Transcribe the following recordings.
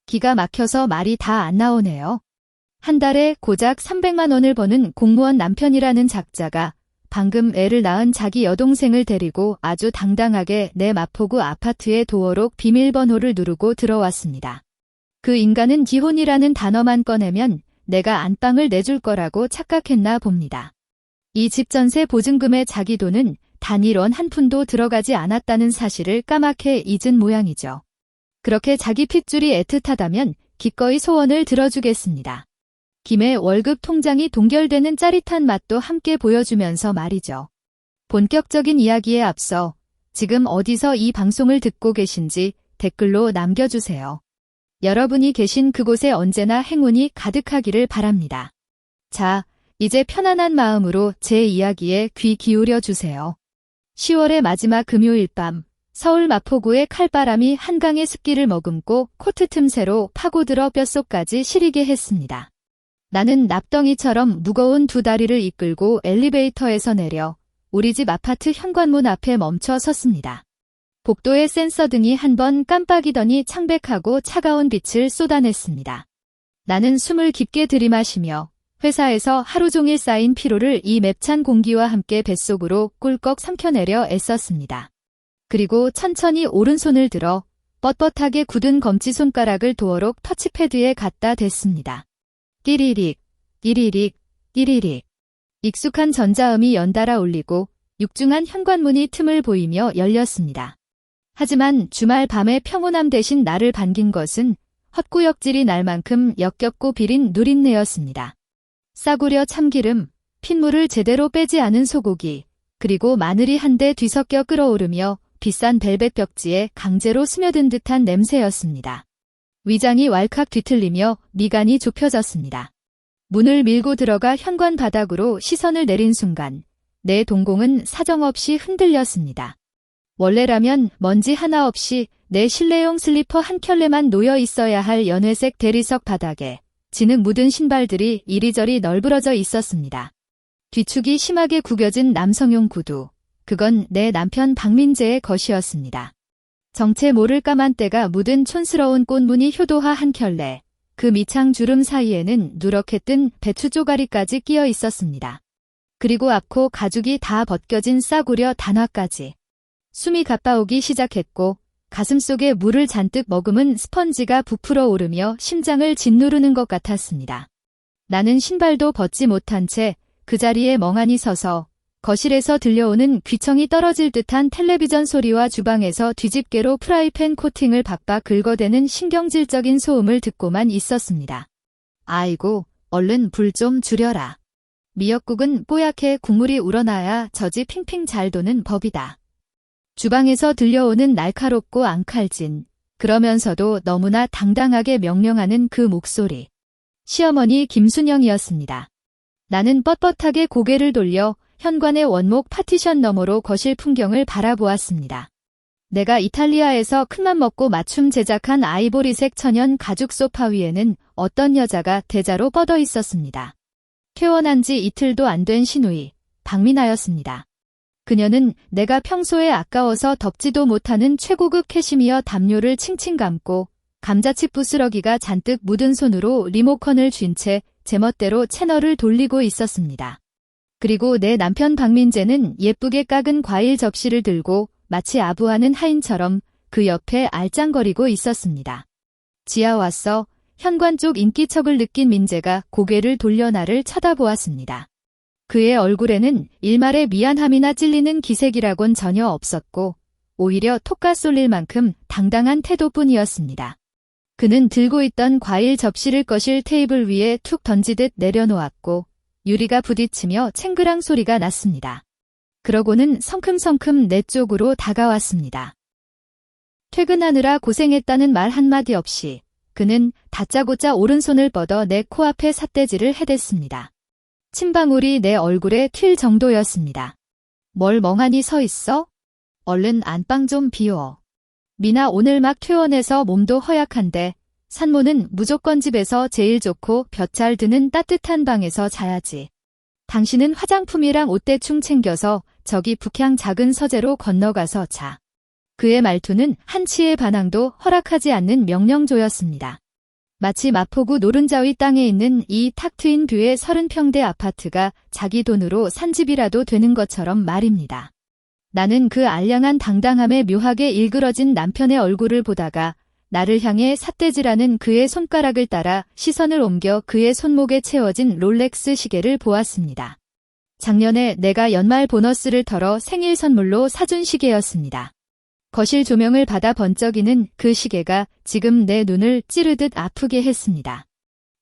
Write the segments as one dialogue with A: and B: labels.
A: 기가 막혀서 말이 다 안 나오네요. 한 달에 고작 300만 원을 버는 공무원 남편이라는 작자가 방금 애를 낳은 자기 여동생을 데리고 아주 당당하게 내 마포구 아파트의 도어록 비밀번호를 누르고 들어왔습니다. 그 인간은 기혼이라는 단어만 꺼내면 내가 안방을 내줄 거라고 착각했나 봅니다. 이 집 전세 보증금에 자기 돈은 단일 원 한 푼도 들어가지 않았다는 사실을 까맣게 잊은 모양이죠. 그렇게 자기 핏줄이 애틋하다면 기꺼이 소원을 들어주겠습니다. 김에 월급 통장이 동결되는 짜릿한 맛도 함께 보여주면서 말이죠. 본격적인 이야기에 앞서 지금 어디서 이 방송을 듣고 계신지 댓글로 남겨주세요. 여러분이 계신 그곳에 언제나 행운이 가득하기를 바랍니다. 자, 이제 편안한 마음으로 제 이야기에 귀 기울여 주세요. 10월의 마지막 금요일 밤, 서울 마포구의 칼바람이 한강의 습기를 머금고 코트 틈새로 파고들어 뼛속까지 시리게 했습니다. 나는 납덩이처럼 무거운 두 다리를 이끌고 엘리베이터에서 내려 우리 집 아파트 현관문 앞에 멈춰 섰습니다. 복도의 센서등이 한번 깜빡이더니 창백하고 차가운 빛을 쏟아냈습니다. 나는 숨을 깊게 들이마시며 회사에서 하루 종일 쌓인 피로를 이 맵찬 공기와 함께 뱃속으로 꿀꺽 삼켜내려 애썼습니다. 그리고 천천히 오른손을 들어 뻣뻣하게 굳은 검지손가락을 도어록 터치패드에 갖다 댔습니다. 띠리릭, 띠리릭, 띠리릭. 익숙한 전자음이 연달아 울리고 육중한 현관문이 틈을 보이며 열렸습니다. 하지만 주말 밤의 평온함 대신 나를 반긴 것은 헛구역질이 날 만큼 역겹고 비린 누린내였습니다. 싸구려 참기름, 핏물을 제대로 빼지 않은 소고기, 그리고 마늘이 한데 뒤섞여 끓어오르며 비싼 벨벳 벽지에 강제로 스며든 듯한 냄새였습니다. 위장이 왈칵 뒤틀리며 미간이 좁혀졌습니다. 문을 밀고 들어가 현관 바닥으로 시선을 내린 순간 내 동공은 사정없이 흔들렸습니다. 원래라면 먼지 하나 없이 내 실내용 슬리퍼 한 켤레만 놓여 있어야 할 연회색 대리석 바닥에 진흙 묻은 신발들이 이리저리 널브러져 있었습니다. 뒤축이 심하게 구겨진 남성용 구두, 그건 내 남편 박민재의 것이었습니다. 정체 모를 까만 때가 묻은 촌스러운 꽃무늬 효도화 한 켤레, 그 미창 주름 사이에는 누렇게 뜬 배추 쪼가리까지 끼어 있었습니다. 그리고 앞코 가죽이 다 벗겨진 싸구려 단화까지. 숨이 가빠오기 시작했고 가슴속에 물을 잔뜩 머금은 스펀지가 부풀어 오르며 심장을 짓누르는 것 같았습니다. 나는 신발도 벗지 못한 채 그 자리에 멍하니 서서 거실에서 들려오는 귀청이 떨어질 듯한 텔레비전 소리와 주방에서 뒤집개로 프라이팬 코팅을 박박 긁어대는 신경질적인 소음을 듣고만 있었습니다. 아이고, 얼른 불 좀 줄여라. 미역국은 뽀얗게 국물이 우러나야 젖이 핑핑 잘 도는 법이다. 주방에서 들려오는 날카롭고 앙칼진, 그러면서도 너무나 당당하게 명령하는 그 목소리. 시어머니 김순영이었습니다. 나는 뻣뻣하게 고개를 돌려 현관의 원목 파티션 너머로 거실 풍경을 바라보았습니다. 내가 이탈리아에서 큰맘 먹고 맞춤 제작한 아이보리색 천연 가죽 소파 위에는 어떤 여자가 대자로 뻗어 있었습니다. 퇴원한 지 이틀도 안 된 시누이, 박민아였습니다. 그녀는 내가 평소에 아까워서 덮지도 못하는 최고급 캐시미어 담요를 칭칭 감고 감자칩 부스러기가 잔뜩 묻은 손으로 리모컨을 쥔 채 제멋대로 채널을 돌리고 있었습니다. 그리고 내 남편 박민재는 예쁘게 깎은 과일 접시를 들고 마치 아부하는 하인처럼 그 옆에 알짱거리고 있었습니다. 지아 왔어. 현관 쪽 인기척을 느낀 민재가 고개를 돌려 나를 쳐다보았습니다. 그의 얼굴에는 일말의 미안함이나 찔리는 기색이라곤 전혀 없었고 오히려 톡가 쏠릴 만큼 당당한 태도뿐이었습니다. 그는 들고 있던 과일 접시를 거실 테이블 위에 툭 던지듯 내려놓았고 유리가 부딪히며 챙그랑 소리가 났습니다. 그러고는 성큼성큼 내 쪽으로 다가왔습니다. 퇴근하느라 고생했다는 말 한마디 없이 그는 다짜고짜 오른손을 뻗어 내 코앞에 삿대질을 해댔습니다. 침방울이 내 얼굴에 튈 정도였습니다. 뭘 멍하니 서 있어? 얼른 안방 좀 비워. 미나 오늘 막 퇴원해서 몸도 허약한데 산모는 무조건 집에서 제일 좋고 볕 잘 드는 따뜻한 방에서 자야지. 당신은 화장품이랑 옷 대충 챙겨서 저기 북향 작은 서재로 건너가서 자. 그의 말투는 한치의 반항도 허락하지 않는 명령조였습니다. 마치 마포구 노른자위 땅에 있는 이 탁 트인 뷰의 30평대 아파트가 자기 돈으로 산 집이라도 되는 것처럼 말입니다. 나는 그 알량한 당당함에 묘하게 일그러진 남편의 얼굴을 보다가 나를 향해 삿대질하는 그의 손가락을 따라 시선을 옮겨 그의 손목에 채워진 롤렉스 시계를 보았습니다. 작년에 내가 연말 보너스를 털어 생일 선물로 사준 시계였습니다. 거실 조명을 받아 번쩍이는 그 시계가 지금 내 눈을 찌르듯 아프게 했습니다.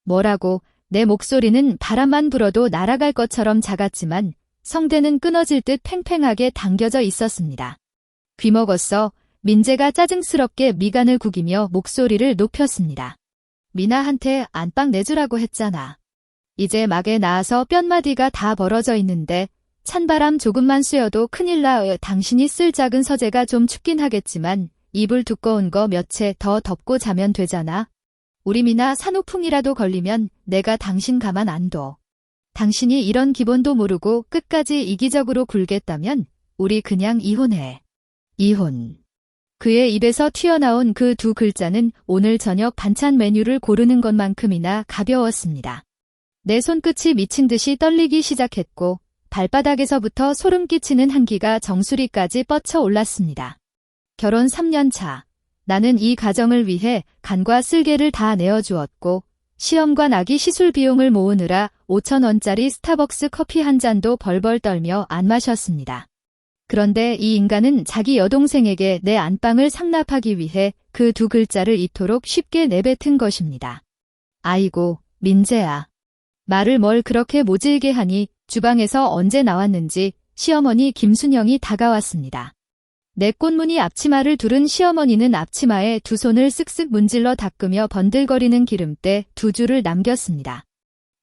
A: 뭐라고 내 목소리는 바람만 불어도 날아갈 것처럼 작았지만 성대는 끊어질 듯 팽팽하게 당겨져 있었습니다. 귀먹었어. 민재가 짜증스럽게 미간을 구기며 목소리를 높였습니다. 미나한테 안방 내주라고 했잖아. 이제 막에 나와서 뼘마디가 다 벌어져 있는데 찬바람 조금만 쐬어도 큰일 나. 당신이 쓸 작은 서재가 좀 춥긴 하겠지만 이불 두꺼운 거 몇 채 더 덮고 자면 되잖아. 우리 미나 산후풍이라도 걸리면 내가 당신 가만 안 둬. 당신이 이런 기본도 모르고 끝까지 이기적으로 굴겠다면 우리 그냥 이혼해. 이혼. 그의 입에서 튀어나온 그 두 글자는 오늘 저녁 반찬 메뉴를 고르는 것만큼이나 가벼웠습니다. 내 손끝이 미친 듯이 떨리기 시작했고 발바닥에서부터 소름 끼치는 한기가 정수리까지 뻗쳐 올랐습니다. 결혼 3년 차. 나는 이 가정을 위해 간과 쓸개를 다 내어주었고 시험관 아기 시술 비용을 모으느라 5,000원짜리 스타벅스 커피 한 잔도 벌벌 떨며 안 마셨습니다. 그런데 이 인간은 자기 여동생에게 내 안방을 상납하기 위해 그 두 글자를 이토록 쉽게 내뱉은 것입니다. 아이고, 민재야. 말을 뭘 그렇게 모질게 하니 주방에서 언제 나왔는지 시어머니 김순영이 다가왔습니다. 내 꽃무늬 앞치마를 두른 시어머니는 앞치마에 두 손을 쓱쓱 문질러 닦으며 번들거리는 기름때 두 줄을 남겼습니다.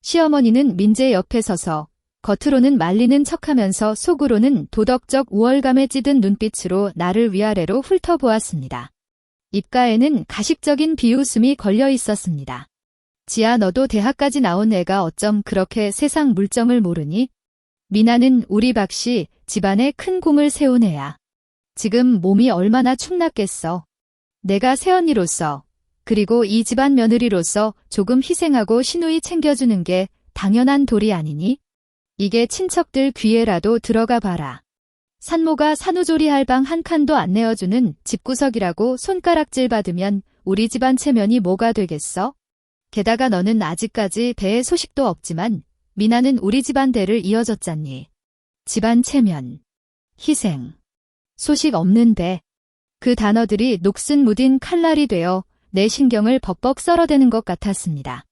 A: 시어머니는 민재 옆에 서서 겉으로는 말리는 척하면서 속으로는 도덕적 우월감에 찌든 눈빛으로 나를 위아래로 훑어보았습니다. 입가에는 가식적인 비웃음이 걸려 있었습니다. 지아, 너도 대학까지 나온 애가 어쩜 그렇게 세상 물정을 모르니? 미나는 우리 박씨 집안에 큰 공을 세운 애야. 지금 몸이 얼마나 축났겠어. 내가 새언니로서 그리고 이 집안 며느리로서 조금 희생하고 시누이 챙겨주는 게 당연한 도리 아니니? 이게 친척들 귀에라도 들어가 봐라. 산모가 산후조리 할 방 한 칸도 안 내어주는 집구석이라고 손가락질 받으면 우리 집안 체면이 뭐가 되겠어? 게다가 너는 아직까지 배에 소식도 없지만 미나는 우리 집안 대를 이어졌잖니. 집안 체면, 희생, 소식 없는데 그 단어들이 녹슨 무딘 칼날이 되어 내 신경을 벅벅 썰어대는 것 같았습니다.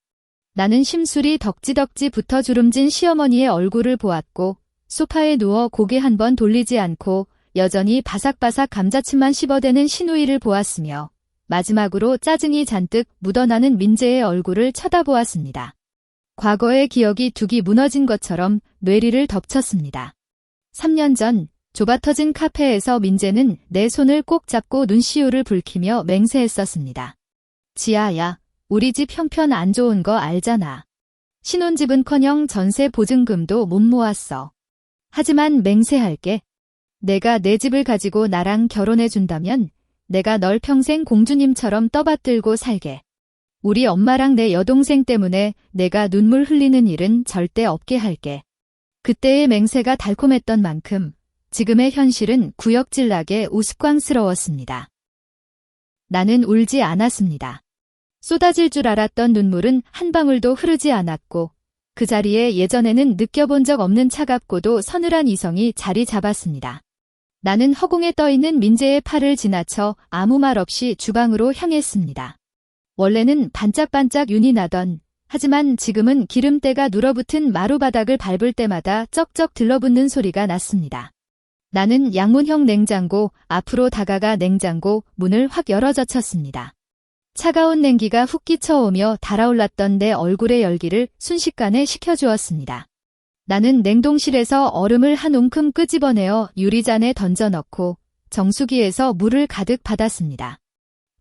A: 나는 심술이 덕지덕지 붙어 주름진 시어머니의 얼굴을 보았고 소파에 누워 고개 한 번 돌리지 않고 여전히 바삭바삭 감자칩만 씹어대는 시누이를 보았으며 마지막으로 짜증이 잔뜩 묻어나는 민재의 얼굴을 쳐다보았습니다. 과거의 기억이 둑이 무너진 것처럼 뇌리를 덮쳤습니다. 3년 전 좁아터진 카페에서 민재는 내 손을 꼭 잡고 눈시울을 붉히며 맹세했었습니다. 지아야, 우리 집 형편 안 좋은 거 알잖아. 신혼집은커녕 전세 보증금도 못 모았어. 하지만 맹세할게. 내가 내 집을 가지고 나랑 결혼해준다면 내가 널 평생 공주님처럼 떠받들고 살게. 우리 엄마랑 내 여동생 때문에 내가 눈물 흘리는 일은 절대 없게 할게. 그때의 맹세가 달콤했던 만큼 지금의 현실은 구역질나게 우스꽝스러웠습니다. 나는 울지 않았습니다. 쏟아질 줄 알았던 눈물은 한 방울도 흐르지 않았고 그 자리에 예전에는 느껴본 적 없는 차갑고도 서늘한 이성이 자리 잡았습니다. 나는 허공에 떠있는 민재의 팔을 지나쳐 아무 말 없이 주방으로 향했습니다. 원래는 반짝반짝 윤이 나던 하지만 지금은 기름때가 눌어붙은 마루바닥을 밟을 때마다 쩍쩍 들러붙는 소리가 났습니다. 나는 양문형 냉장고 앞으로 다가가 냉장고 문을 확 열어젖혔습니다. 차가운 냉기가 훅 끼쳐오며 달아올랐던 내 얼굴의 열기를 순식간에 식혀주었습니다. 나는 냉동실에서 얼음을 한 움큼 끄집어내어 유리잔에 던져넣고 정수기에서 물을 가득 받았습니다.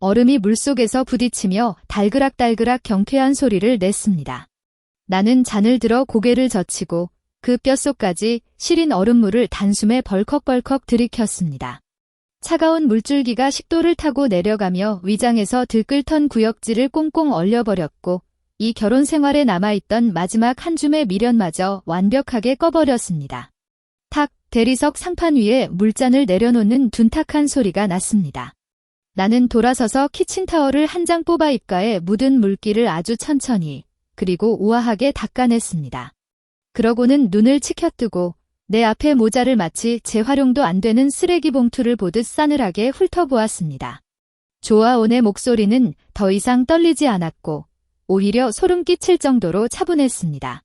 A: 얼음이 물속에서 부딪히며 달그락달그락 경쾌한 소리를 냈습니다. 나는 잔을 들어 고개를 젖히고 그 뼛속까지 시린 얼음물을 단숨에 벌컥벌컥 들이켰습니다. 차가운 물줄기가 식도를 타고 내려가며 위장에서 들끓던 구역질을 꽁꽁 얼려버렸고 이 결혼 생활에 남아있던 마지막 한 줌의 미련마저 완벽하게 꺼버렸습니다. 탁, 대리석 상판 위에 물잔을 내려놓는 둔탁한 소리가 났습니다. 나는 돌아서서 키친타월을 한 장 뽑아 입가에 묻은 물기를 아주 천천히 그리고 우아하게 닦아냈습니다. 그러고는 눈을 치켜뜨고 내 앞에 모자를 마치 재활용도 안 되는 쓰레기 봉투를 보듯 싸늘하게 훑어보았습니다. 조아온의 목소리는 더 이상 떨리지 않았고 오히려 소름 끼칠 정도로 차분했습니다.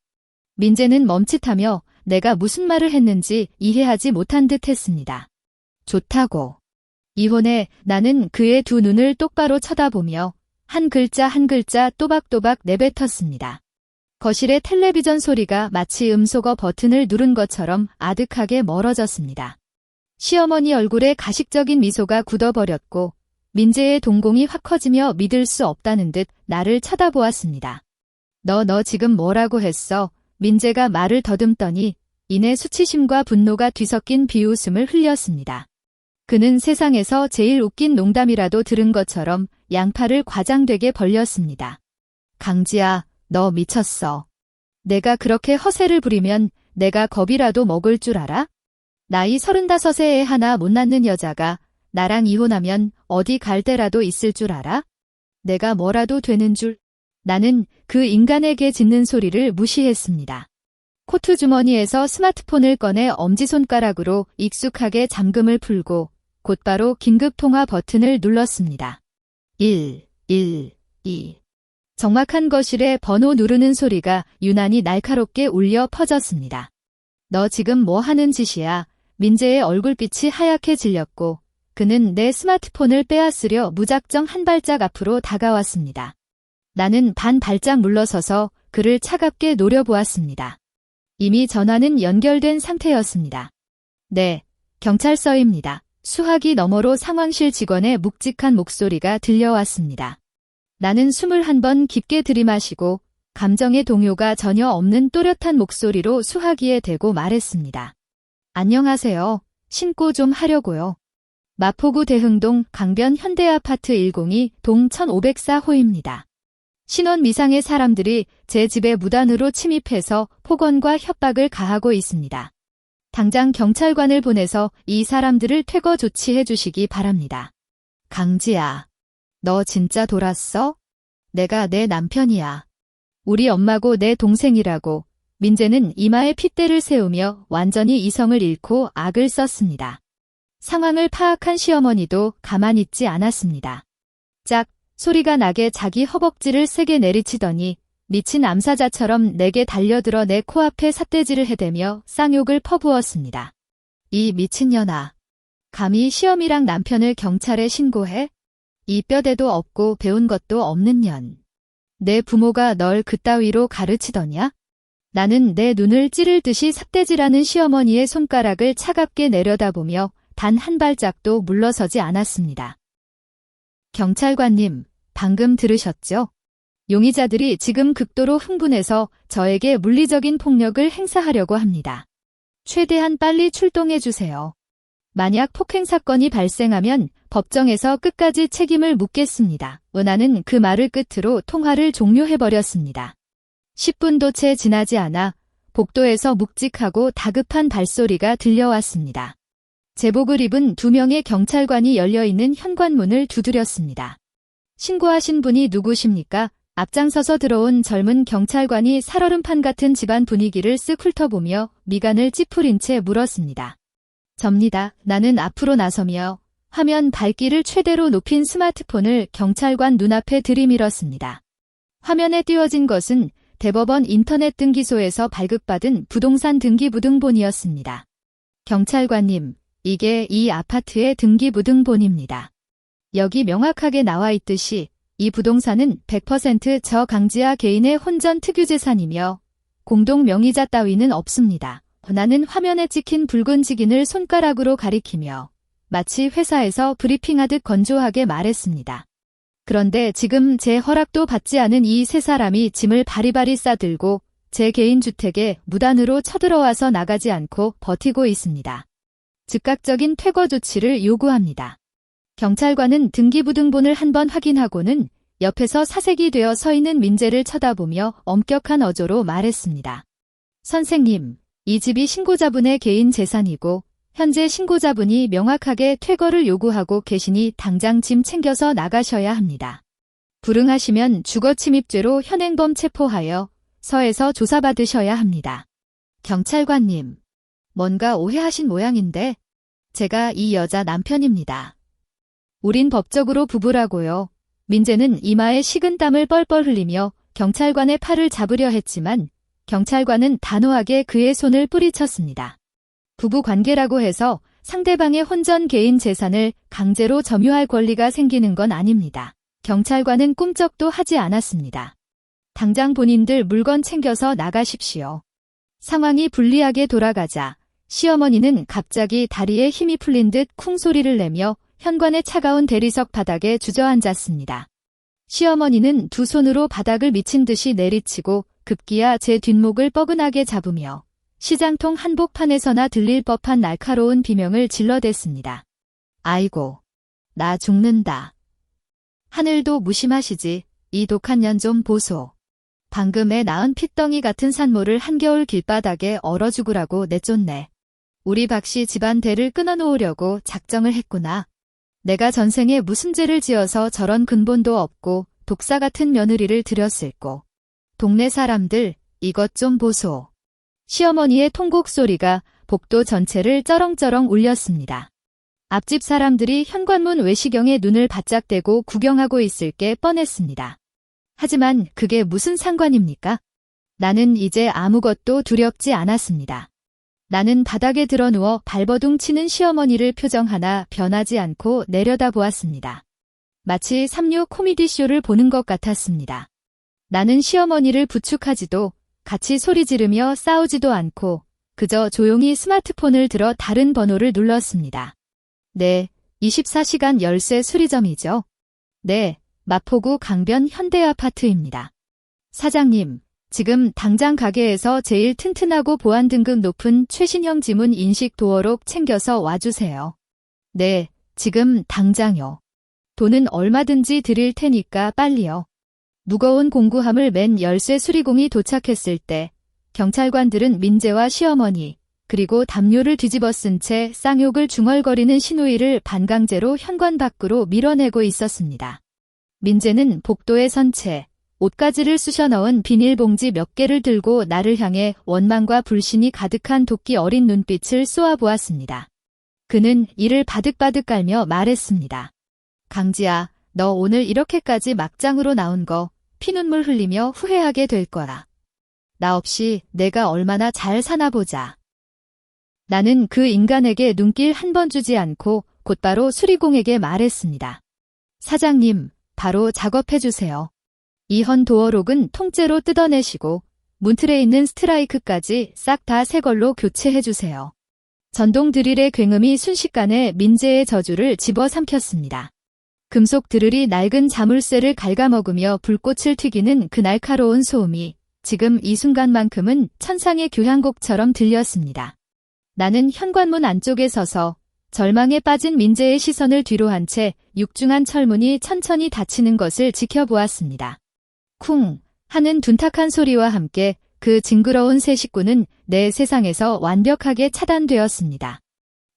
A: 민재는 멈칫하며 내가 무슨 말을 했는지 이해하지 못한 듯 했습니다. 좋다고. 이혼해. 나는 그의 두 눈을 똑바로 쳐다보며 한 글자 한 글자 또박또박 내뱉었습니다. 거실의 텔레비전 소리가 마치 음소거 버튼을 누른 것처럼 아득하게 멀어졌습니다. 시어머니 얼굴에 가식적인 미소가 굳어버렸고 민재의 동공이 확 커지며 믿을 수 없다는 듯 나를 쳐다보았습니다. 너 지금 뭐라고 했어? 민재가 말을 더듬더니 이내 수치심과 분노가 뒤섞인 비웃음을 흘렸습니다. 그는 세상에서 제일 웃긴 농담이라도 들은 것처럼 양팔을 과장되게 벌렸습니다. 강지야, 너 미쳤어. 내가 그렇게 허세를 부리면 내가 겁이라도 먹을 줄 알아? 나이 35에 애 하나 못 낳는 여자가 나랑 이혼하면 어디 갈 데라도 있을 줄 알아? 내가 뭐라도 되는 줄? 나는 그 인간에게 짖는 소리를 무시했습니다. 코트 주머니에서 스마트폰을 꺼내 엄지손가락으로 익숙하게 잠금을 풀고 곧바로 긴급통화 버튼을 눌렀습니다. 112 적막한 거실에 번호 누르는 소리가 유난히 날카롭게 울려 퍼졌습니다. 너 지금 뭐 하는 짓이야? 민재의 얼굴빛이 하얗게 질렸고 그는 내 스마트폰을 빼앗으려 무작정 한 발짝 앞으로 다가왔습니다. 나는 반 발짝 물러서서 그를 차갑게 노려보았습니다. 이미 전화는 연결된 상태였습니다. 네, 경찰서입니다. 수화기 너머로 상황실 직원의 묵직한 목소리가 들려왔습니다. 나는 숨을 한 번 깊게 들이마시고 감정의 동요가 전혀 없는 또렷한 목소리로 수화기에 대고 말했습니다. 안녕하세요. 신고 좀 하려고요. 마포구 대흥동 강변 현대아파트 102 동 1504호입니다. 신원 미상의 사람들이 제 집에 무단으로 침입해서 폭언과 협박을 가하고 있습니다. 당장 경찰관을 보내서 이 사람들을 퇴거 조치해 주시기 바랍니다. 강지야. 너 진짜 돌았어? 내가 내 남편이야. 우리 엄마고 내 동생이라고. 민재는 이마에 핏대를 세우며 완전히 이성을 잃고 악을 썼습니다. 상황을 파악한 시어머니도 가만히 있지 않았습니다. 짝 소리가 나게 자기 허벅지를 세게 내리치더니 미친 암사자처럼 내게 달려들어 내 코앞에 삿대질을 해대며 쌍욕을 퍼부었습니다. 이 미친년아. 감히 시어미랑 남편을 경찰에 신고해? 이 뼈대도 없고 배운 것도 없는 년. 내 부모가 널 그따위로 가르치더냐? 나는 내 눈을 찌를 듯이 삿대질하는 시어머니의 손가락을 차갑게 내려다보며 단 한 발짝도 물러서지 않았습니다. 경찰관님, 방금 들으셨죠? 용의자들이 지금 극도로 흥분해서 저에게 물리적인 폭력을 행사하려고 합니다. 최대한 빨리 출동해주세요. 만약 폭행 사건이 발생하면 법정에서 끝까지 책임을 묻겠습니다. 은하는 그 말을 끝으로 통화를 종료해버렸습니다. 10분도 채 지나지 않아 복도에서 묵직하고 다급한 발소리가 들려왔습니다. 제복을 입은 2명의 경찰관이 열려있는 현관문을 두드렸습니다. 신고하신 분이 누구십니까? 앞장서서 들어온 젊은 경찰관이 살얼음판 같은 집안 분위기를 쓱 훑어보며 미간을 찌푸린 채 물었습니다. 접니다. 나는 앞으로 나서며 화면 밝기를 최대로 높인 스마트폰을 경찰관 눈앞에 들이밀었습니다. 화면에 띄워진 것은 대법원 인터넷 등기소에서 발급받은 부동산 등기부등본이었습니다. 경찰관님, 이게 이 아파트의 등기부등본입니다. 여기 명확하게 나와 있듯이 이 부동산은 100% 저 강지아 개인의 혼전 특유재산이며 공동 명의자 따위는 없습니다. 나는 화면에 찍힌 붉은 직인을 손가락으로 가리키며 마치 회사에서 브리핑하듯 건조하게 말했습니다. 그런데 지금 제 허락도 받지 않은 이 세 사람이 짐을 바리바리 싸들고 제 개인 주택에 무단으로 쳐들어와서 나가지 않고 버티고 있습니다. 즉각적인 퇴거 조치를 요구합니다. 경찰관은 등기부등본을 한번 확인하고는 옆에서 사색이 되어 서 있는 민재를 쳐다보며 엄격한 어조로 말했습니다. 선생님, 이 집이 신고자분의 개인 재산이고 현재 신고자분이 명확하게 퇴거를 요구하고 계시니 당장 짐 챙겨서 나가셔야 합니다. 불응하시면 주거침입죄로 현행범 체포하여 서에서 조사받으셔야 합니다. 경찰관님, 뭔가 오해하신 모양인데 제가 이 여자 남편입니다. 우린 법적으로 부부라고요. 민재는 이마에 식은 땀을 뻘뻘 흘리며 경찰관의 팔을 잡으려 했지만 경찰관은 단호하게 그의 손을 뿌리쳤습니다. 부부 관계라고 해서 상대방의 혼전 개인 재산을 강제로 점유할 권리가 생기는 건 아닙니다. 경찰관은 꿈쩍도 하지 않았습니다. 당장 본인들 물건 챙겨서 나가십시오. 상황이 불리하게 돌아가자 시어머니는 갑자기 다리에 힘이 풀린 듯 쿵 소리를 내며 현관의 차가운 대리석 바닥에 주저앉았습니다. 시어머니는 두 손으로 바닥을 미친 듯이 내리치고 급기야 제 뒷목을 뻐근하게 잡으며 시장통 한복판에서나 들릴 법한 날카로운 비명을 질러댔습니다. 아이고, 나 죽는다. 하늘도 무심하시지. 이 독한 년 좀 보소. 방금 애 낳은 핏덩이 같은 산모를 한겨울 길바닥에 얼어 죽으라고 내쫓네. 우리 박씨 집안 대를 끊어놓으려고 작정을 했구나. 내가 전생에 무슨 죄를 지어서 저런 근본도 없고 독사 같은 며느리를 들였을꼬. 동네 사람들, 이것 좀 보소. 시어머니의 통곡 소리가 복도 전체를 쩌렁쩌렁 울렸습니다. 앞집 사람들이 현관문 외시경에 눈을 바짝 떼고 구경하고 있을 게 뻔했습니다. 하지만 그게 무슨 상관입니까? 나는 이제 아무것도 두렵지 않았습니다. 나는 바닥에 드러누워 발버둥 치는 시어머니를 표정 하나 변하지 않고 내려다보았습니다. 마치 삼류 코미디쇼를 보는 것 같았습니다. 나는 시어머니를 부축하지도 같이 소리 지르며 싸우지도 않고 그저 조용히 스마트폰을 들어 다른 번호를 눌렀습니다. 네, 24시간 열쇠 수리점이죠. 네, 마포구 강변 현대아파트입니다. 사장님, 지금 당장 가게에서 제일 튼튼하고 보안 등급 높은 최신형 지문 인식 도어록 챙겨서 와주세요. 네, 지금 당장요. 돈은 얼마든지 드릴 테니까 빨리요. 무거운 공구함을 맨 열쇠 수리공이 도착했을 때 경찰관들은 민재와 시어머니 그리고 담요를 뒤집어 쓴 채 쌍욕을 중얼거리는 시누이를 반강제로 현관 밖으로 밀어내고 있었습니다. 민재는 복도에 선 채 옷가지를 쑤셔 넣은 비닐봉지 몇 개를 들고 나를 향해 원망과 불신이 가득한 도끼 어린 눈빛을 쏘아보았습니다. 그는 이를 바득바득 깔며 말했습니다. 강지야, 너 오늘 이렇게까지 막장으로 나온 거 피눈물 흘리며 후회하게 될 거야. 나 없이 내가 얼마나 잘 사나 보자. 나는 그 인간에게 눈길 한 번 주지 않고 곧바로 수리공에게 말했습니다. 사장님, 바로 작업해주세요. 이헌 도어록은 통째로 뜯어내시고 문틀에 있는 스트라이크까지 싹 다 새 걸로 교체해주세요. 전동 드릴의 굉음이 순식간에 민재의 저주를 집어삼켰습니다. 금속 드릴이 낡은 자물쇠를 갉아먹으며 불꽃을 튀기는 그 날카로운 소음이 지금 이 순간만큼은 천상의 교향곡처럼 들렸습니다. 나는 현관문 안쪽에 서서 절망에 빠진 민재의 시선을 뒤로 한 채 육중한 철문이 천천히 닫히는 것을 지켜보았습니다. 쿵 하는 둔탁한 소리와 함께 그 징그러운 새 식구는 내 세상에서 완벽하게 차단되었습니다.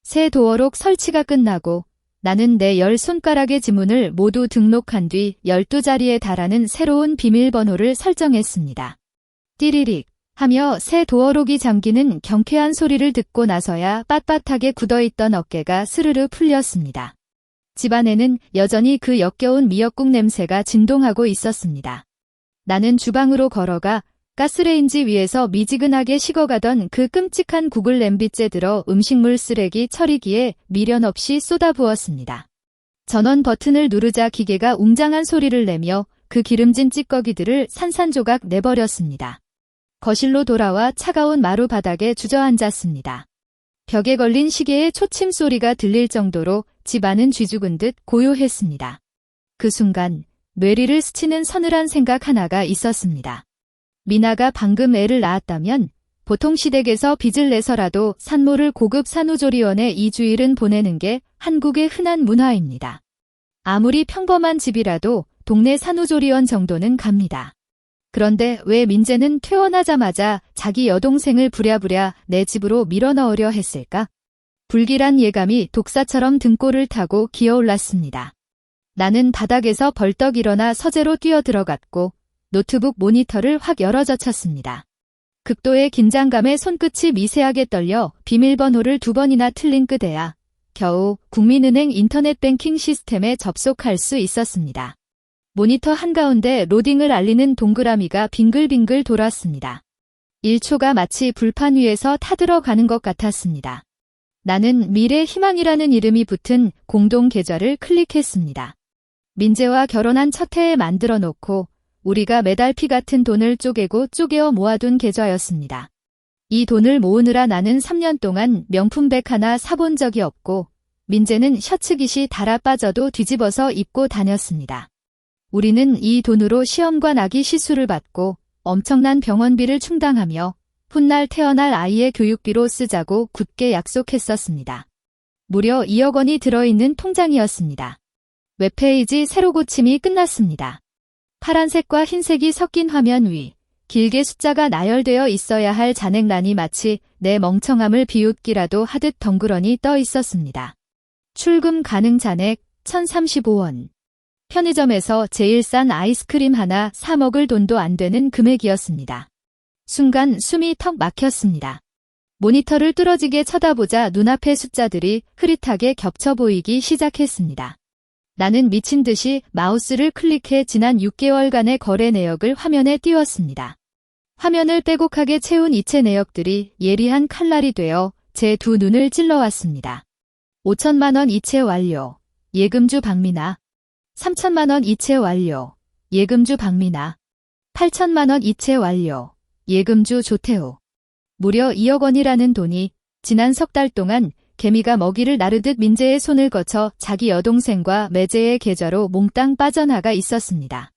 A: 새 도어록 설치가 끝나고 나는 내 10손가락의 지문을 모두 등록한 뒤 12자리에 달하는 새로운 비밀번호를 설정했습니다. 띠리릭 하며 새 도어록이 잠기는 경쾌한 소리를 듣고 나서야 빳빳하게 굳어있던 어깨가 스르르 풀렸습니다. 집안에는 여전히 그 역겨운 미역국 냄새가 진동하고 있었습니다. 나는 주방으로 걸어가 가스레인지 위에서 미지근하게 식어가던 그 끔찍한 국을 냄비째 들어 음식물 쓰레기 처리기에 미련 없이 쏟아부었습니다. 전원 버튼을 누르자 기계가 웅장한 소리를 내며 그 기름진 찌꺼기들을 산산조각 내버렸습니다. 거실로 돌아와 차가운 마루 바닥에 주저앉았습니다. 벽에 걸린 시계의 초침 소리가 들릴 정도로 집안은 쥐죽은 듯 고요했습니다. 그 순간 뇌리를 스치는 서늘한 생각 하나가 있었습니다. 미나가 방금 애를 낳았다면 보통 시댁에서 빚을 내서라도 산모를 고급 산후조리원에 2주일은 보내는 게 한국의 흔한 문화입니다. 아무리 평범한 집이라도 동네 산후조리원 정도는 갑니다. 그런데 왜 민재는 퇴원하자마자 자기 여동생을 부랴부랴 내 집으로 밀어넣으려 했을까? 불길한 예감이 독사처럼 등골을 타고 기어올랐습니다. 나는 바닥에서 벌떡 일어나 서재로 뛰어들어갔고 노트북 모니터를 확 열어젖혔습니다. 극도의 긴장감에 손끝이 미세하게 떨려 비밀번호를 2번이나 틀린 끄대야 겨우 국민은행 인터넷 뱅킹 시스템에 접속할 수 있었습니다. 모니터 한가운데 로딩을 알리는 동그라미가 빙글빙글 돌았습니다. 1초가 마치 불판 위에서 타들어가는 것 같았습니다. 나는 미래 희망이라는 이름이 붙은 공동 계좌를 클릭했습니다. 민재와 결혼한 첫 해에 만들어 놓고 우리가 매달 피 같은 돈을 쪼개고 쪼개어 모아둔 계좌였습니다. 이 돈을 모으느라 나는 3년 동안 명품백 하나 사본 적이 없고 민재는 셔츠깃이 달아 빠져도 뒤집어서 입고 다녔습니다. 우리는 이 돈으로 시험관 아기 시술을 받고 엄청난 병원비를 충당하며 훗날 태어날 아이의 교육비로 쓰자고 굳게 약속했었습니다. 무려 2억 원이 들어있는 통장이었습니다. 웹페이지 새로 고침이 끝났습니다. 파란색과 흰색이 섞인 화면 위 길게 숫자가 나열되어 있어야 할 잔액란이 마치 내 멍청함을 비웃기라도 하듯 덩그러니 떠 있었습니다. 출금 가능 잔액 1,035원. 편의점에서 제일 싼 아이스크림 하나 사 먹을 돈도 안 되는 금액이었습니다. 순간 숨이 턱 막혔습니다. 모니터를 뚫어지게 쳐다보자 눈앞의 숫자들이 흐릿하게 겹쳐 보이기 시작했습니다. 나는 미친 듯이 마우스를 클릭해 지난 6개월간의 거래 내역을 화면에 띄웠습니다. 화면을 빼곡하게 채운 이체 내역들이 예리한 칼날이 되어 제 두 눈을 찔러왔습니다. 5천만 원 이체 완료. 예금주 박미나. 3천만 원 이체 완료. 예금주 박미나. 8천만 원 이체 완료. 예금주 조태호. 무려 2억 원이라는 돈이 지난 석 달 동안 개미가 먹이를 나르듯 민재의 손을 거쳐 자기 여동생과 매제의 계좌로 몽땅 빠져나가 있었습니다.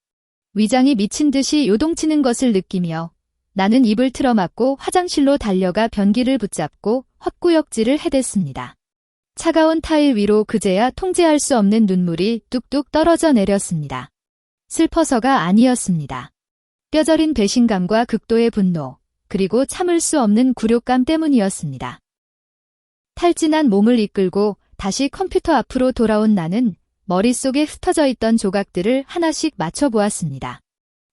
A: 위장이 미친 듯이 요동치는 것을 느끼며 나는 입을 틀어막고 화장실로 달려가 변기를 붙잡고 헛구역질을 해댔습니다. 차가운 타일 위로 그제야 통제할 수 없는 눈물이 뚝뚝 떨어져 내렸습니다. 슬퍼서가 아니었습니다. 뼈저린 배신감과 극도의 분노, 그리고 참을 수 없는 굴욕감 때문이었습니다. 탈진한 몸을 이끌고 다시 컴퓨터 앞으로 돌아온 나는 머릿속에 흩어져 있던 조각들을 하나씩 맞춰보았습니다.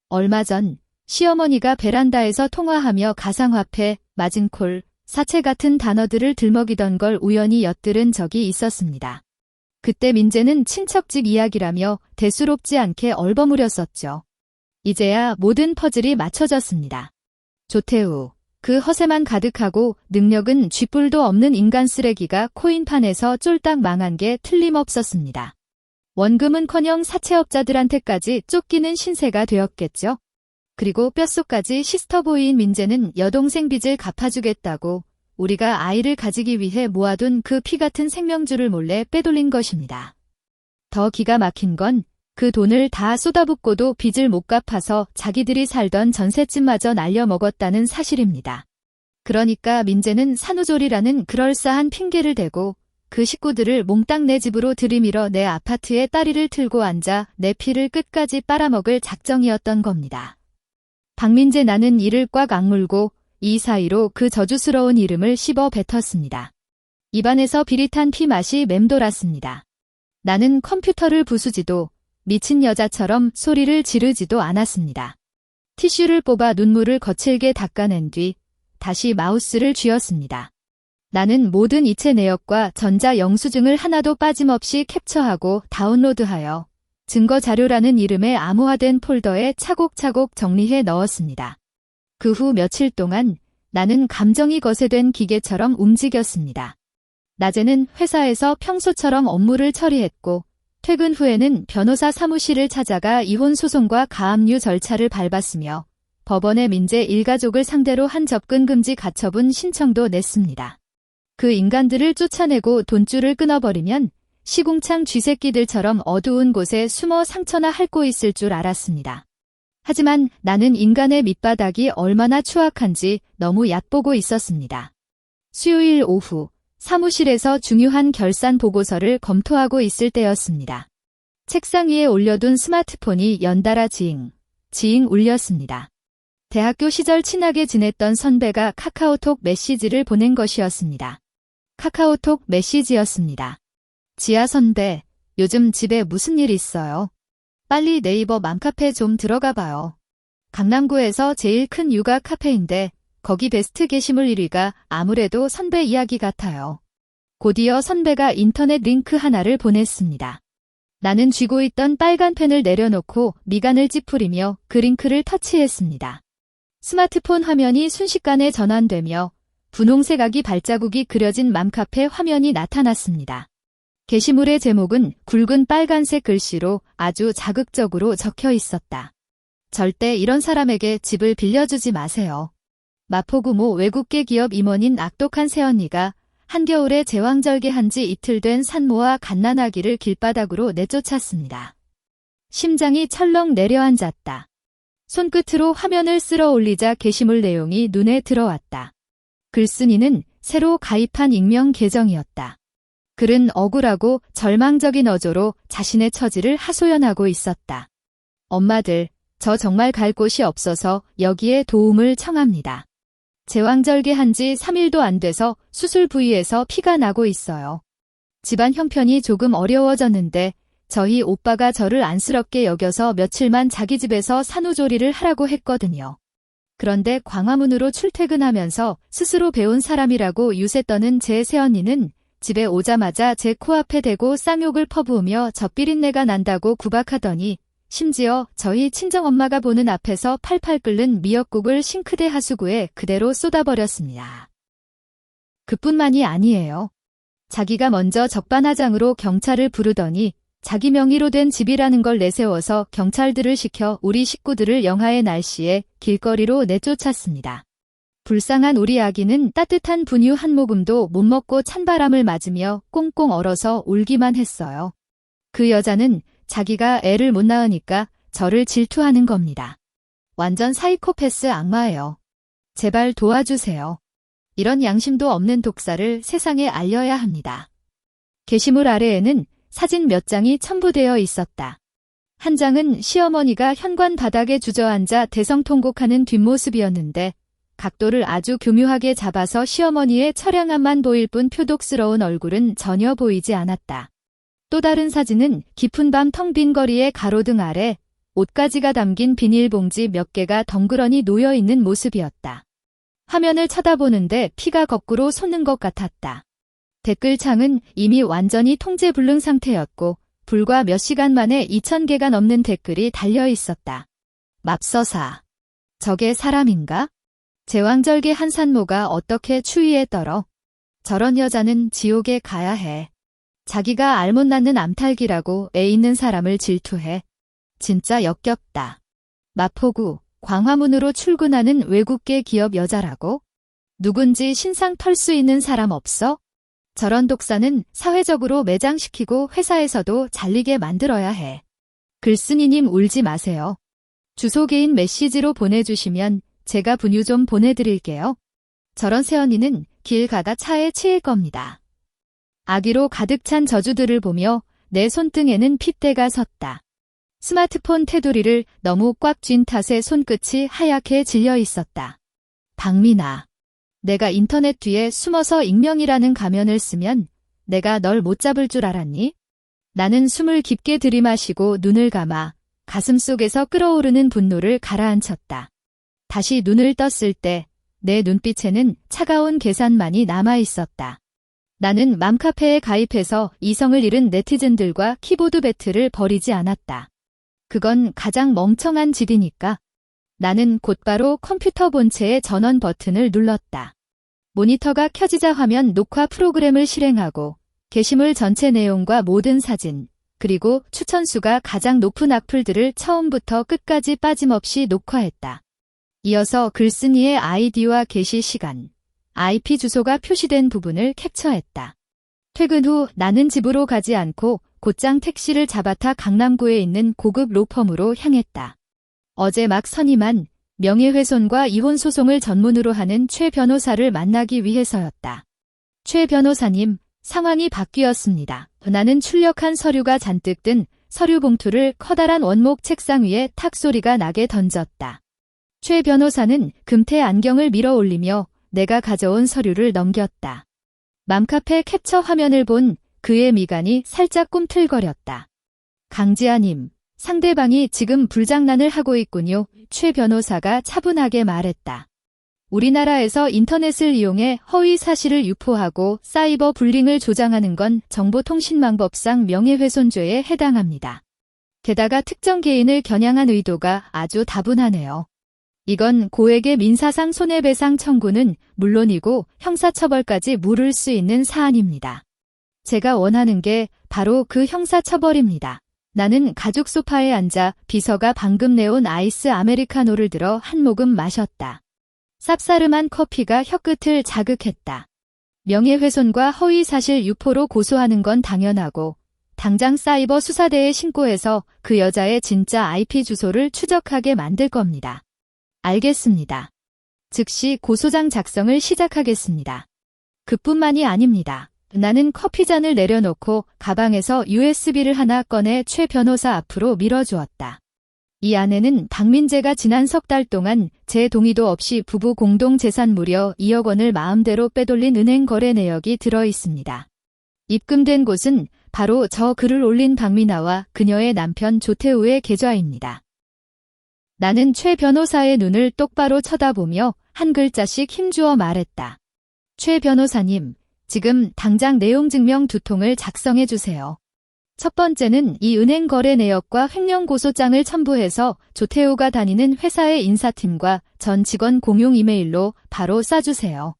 A: 얼마 전 시어머니가 베란다에서 통화하며 가상화폐, 마진콜, 사채 같은 단어들을 들먹이던 걸 우연히 엿들은 적이 있었습니다. 그때 민재는 친척집 이야기라며 대수롭지 않게 얼버무렸었죠. 이제야 모든 퍼즐이 맞춰졌습니다. 조태우. 그 허세만 가득하고 능력은 쥐뿔도 없는 인간 쓰레기가 코인판에서 쫄딱 망한 게 틀림없었습니다. 원금은커녕 사채업자들한테까지 쫓기는 신세가 되었겠죠. 그리고 뼛속까지 시스터보이인 민재는 여동생 빚을 갚아주겠다고 우리가 아이를 가지기 위해 모아둔 그 피 같은 생명줄을 몰래 빼돌린 것입니다. 더 기가 막힌 건 그 돈을 다 쏟아붓고도 빚을 못 갚아서 자기들이 살던 전셋집마저 날려먹었다는 사실입니다. 그러니까 민재는 산후조리라는 그럴싸한 핑계를 대고 그 식구들을 몽땅 내 집으로 들이밀어 내 아파트에 다리를 틀고 앉아 내 피를 끝까지 빨아먹을 작정이었던 겁니다. 박민재. 나는 이를 꽉 악물고 이 사이로 그 저주스러운 이름을 씹어 뱉었습니다. 입안에서 비릿한 피 맛이 맴돌았습니다. 나는 컴퓨터를 부수지도 미친 여자처럼 소리를 지르지도 않았습니다. 티슈를 뽑아 눈물을 거칠게 닦아낸 뒤 다시 마우스를 쥐었습니다. 나는 모든 이체 내역과 전자 영수증을 하나도 빠짐없이 캡처하고 다운로드하여 증거 자료라는 이름의 암호화된 폴더에 차곡차곡 정리해 넣었습니다. 그 후 며칠 동안 나는 감정이 거세된 기계처럼 움직였습니다. 낮에는 회사에서 평소처럼 업무를 처리했고 퇴근 후에는 변호사 사무실을 찾아가 이혼 소송과 가압류 절차를 밟았으며 법원에 민재 일가족을 상대로 한 접근 금지 가처분 신청도 냈습니다. 그 인간들을 쫓아내고 돈줄을 끊어버리면 시궁창 쥐새끼들처럼 어두운 곳에 숨어 상처나 핥고 있을 줄 알았습니다. 하지만 나는 인간의 밑바닥이 얼마나 추악한지 너무 얕보고 있었습니다. 수요일 오후 사무실에서 중요한 결산 보고서를 검토하고 있을 때였습니다. 책상 위에 올려둔 스마트폰이 연달아 지잉 울렸습니다. 대학교 시절 친하게 지냈던 선배가 카카오톡 메시지를 보낸 것이었습니다. 카카오톡 메시지였습니다. 지아 선배, 요즘 집에 무슨 일 있어요? 빨리 네이버 맘카페 좀 들어가 봐요. 강남구에서 제일 큰 육아 카페인데 거기 베스트 게시물 1위가 아무래도 선배 이야기 같아요. 곧이어 선배가 인터넷 링크 하나를 보냈습니다. 나는 쥐고 있던 빨간 펜을 내려놓고 미간을 찌푸리며 그 링크를 터치했습니다. 스마트폰 화면이 순식간에 전환되며 분홍색 아기 발자국이 그려진 맘카페 화면이 나타났습니다. 게시물의 제목은 굵은 빨간색 글씨로 아주 자극적으로 적혀 있었다. 절대 이런 사람에게 집을 빌려주지 마세요. 마포구 모 외국계 기업 임원인 악독한 새언니가 한겨울에 제왕절개한 지 이틀 된 산모와 갓난아기를 길바닥으로 내쫓았습니다. 심장이 철렁 내려앉았다. 손끝으로 화면을 쓸어 올리자 게시물 내용이 눈에 들어왔다. 글쓴이는 새로 가입한 익명 계정이었다. 글은 억울하고 절망적인 어조로 자신의 처지를 하소연하고 있었다. 엄마들, 저 정말 갈 곳이 없어서 여기에 도움을 청합니다. 제왕절개한 지 3일도 안 돼서 수술 부위에서 피가 나고 있어요. 집안 형편이 조금 어려워졌는데 저희 오빠가 저를 안쓰럽게 여겨서 며칠만 자기 집에서 산후조리를 하라고 했거든요. 그런데 광화문으로 출퇴근하면서 스스로 배운 사람이라고 유세 떠는 제 새언니는 집에 오자마자 제 코앞에 대고 쌍욕을 퍼부으며 젖비린내가 난다고 구박하더니 심지어 저희 친정엄마가 보는 앞에서 팔팔 끓는 미역국을 싱크대 하수구에 그대로 쏟아버렸습니다. 그뿐만이 아니에요. 자기가 먼저 적반하장으로 경찰을 부르더니 자기 명의로 된 집이라는 걸 내세워서 경찰들을 시켜 우리 식구들을 영하의 날씨에 길거리로 내쫓았습니다. 불쌍한 우리 아기는 따뜻한 분유 한 모금도 못 먹고 찬바람을 맞으며 꽁꽁 얼어서 울기만 했어요. 그 여자는 자기가 애를 못 낳으니까 저를 질투하는 겁니다. 완전 사이코패스 악마예요. 제발 도와주세요. 이런 양심도 없는 독사를 세상에 알려야 합니다. 게시물 아래에는 사진 몇 장이 첨부되어 있었다. 한 장은 시어머니가 현관 바닥에 주저앉아 대성통곡하는 뒷모습이었는데 각도를 아주 교묘하게 잡아서 시어머니의 처량함만 보일 뿐 표독스러운 얼굴은 전혀 보이지 않았다. 또 다른 사진은 깊은 밤 텅 빈 거리의 가로등 아래 옷가지가 담긴 비닐봉지 몇 개가 덩그러니 놓여있는 모습이었다. 화면을 쳐다보는데 피가 거꾸로 솟는 것 같았다. 댓글창은 이미 완전히 통제불능 상태였고 불과 몇 시간 만에 2,000개가 넘는 댓글이 달려있었다. 맙서사. 저게 사람인가? 제왕절개 한 산모가 어떻게 추위에 떨어? 저런 여자는 지옥에 가야 해. 자기가 알못 낳는 암탉이라고 애 있는 사람을 질투해. 진짜 역겹다. 마포구 광화문으로 출근하는 외국계 기업 여자라고? 누군지 신상 털 수 있는 사람 없어? 저런 독사는 사회적으로 매장시키고 회사에서도 잘리게 만들어야 해. 글쓴이님 울지 마세요. 주소 개인 메시지로 보내주시면 제가 분유 좀 보내드릴게요. 저런 새언니는 길 가다 차에 치일 겁니다. 악의로 가득 찬 저주들을 보며 내 손등에는 핏대가 섰다. 스마트폰 테두리를 너무 꽉 쥔 탓에 손끝이 하얗게 질려 있었다. 박민아, 내가 인터넷 뒤에 숨어서 익명이라는 가면을 쓰면 내가 널 못 잡을 줄 알았니? 나는 숨을 깊게 들이마시고 눈을 감아 가슴속에서 끓어오르는 분노를 가라앉혔다. 다시 눈을 떴을 때 내 눈빛에는 차가운 계산만이 남아있었다. 나는 맘카페에 가입해서 이성을 잃은 네티즌들과 키보드 배틀을 벌이지 않았다. 그건 가장 멍청한 짓이니까. 나는 곧바로 컴퓨터 본체의 전원 버튼을 눌렀다. 모니터가 켜지자 화면 녹화 프로그램을 실행하고 게시물 전체 내용과 모든 사진, 그리고 추천수가 가장 높은 악플들을 처음부터 끝까지 빠짐없이 녹화했다. 이어서 글쓴이의 아이디와 게시 시간, IP 주소가 표시된 부분을 캡처했다. 퇴근 후 나는 집으로 가지 않고 곧장 택시를 잡아 타 강남구에 있는 고급 로펌으로 향했다. 어제 막 선임한 명예훼손과 이혼 소송을 전문으로 하는 최 변호사를 만나기 위해서였다. 최 변호사님, 상황이 바뀌었습니다. 나는 출력한 서류가 잔뜩 든 서류 봉투를 커다란 원목 책상 위에 탁 소리가 나게 던졌다. 최 변호사는 금태 안경을 밀어 올리며 내가 가져온 서류를 넘겼다. 맘카페 캡처 화면을 본 그의 미간이 살짝 꿈틀거렸다. 강지아님, 상대방이 지금 불장난을 하고 있군요. 최 변호사가 차분하게 말했다. 우리나라에서 인터넷을 이용해 허위 사실을 유포하고 사이버 불링을 조장하는 건 정보통신망법상 명예훼손죄에 해당합니다. 게다가 특정 개인을 겨냥한 의도가 아주 다분하네요. 이건 고액의 민사상 손해배상 청구는 물론이고 형사처벌까지 물을 수 있는 사안입니다. 제가 원하는 게 바로 그 형사처벌입니다. 나는 가죽 소파에 앉아 비서가 방금 내온 아이스 아메리카노를 들어 한 모금 마셨다. 쌉싸름한 커피가 혀끝을 자극했다. 명예훼손과 허위사실 유포로 고소하는 건 당연하고 당장 사이버 수사대에 신고해서 그 여자의 진짜 IP 주소를 추적하게 만들 겁니다. 알겠습니다. 즉시 고소장 작성을 시작하겠습니다. 그뿐만이 아닙니다. 나는 커피잔을 내려놓고 가방에서 USB를 하나 꺼내 최 변호사 앞으로 밀어주었다. 이 안에는 박민재가 지난 석 달 동안 제 동의도 없이 부부 공동 재산 무려 2억 원을 마음대로 빼돌린 은행 거래 내역이 들어 있습니다. 입금된 곳은 바로 저 글을 올린 박민아와 그녀의 남편 조태우의 계좌입니다. 나는 최 변호사의 눈을 똑바로 쳐다보며 한 글자씩 힘주어 말했다. 최 변호사님, 지금 당장 내용 증명 2통을 작성해 주세요. 첫 번째는 이 은행 거래 내역과 횡령 고소장을 첨부해서 조태우가 다니는 회사의 인사팀과 전 직원 공용 이메일로 바로 쏴주세요.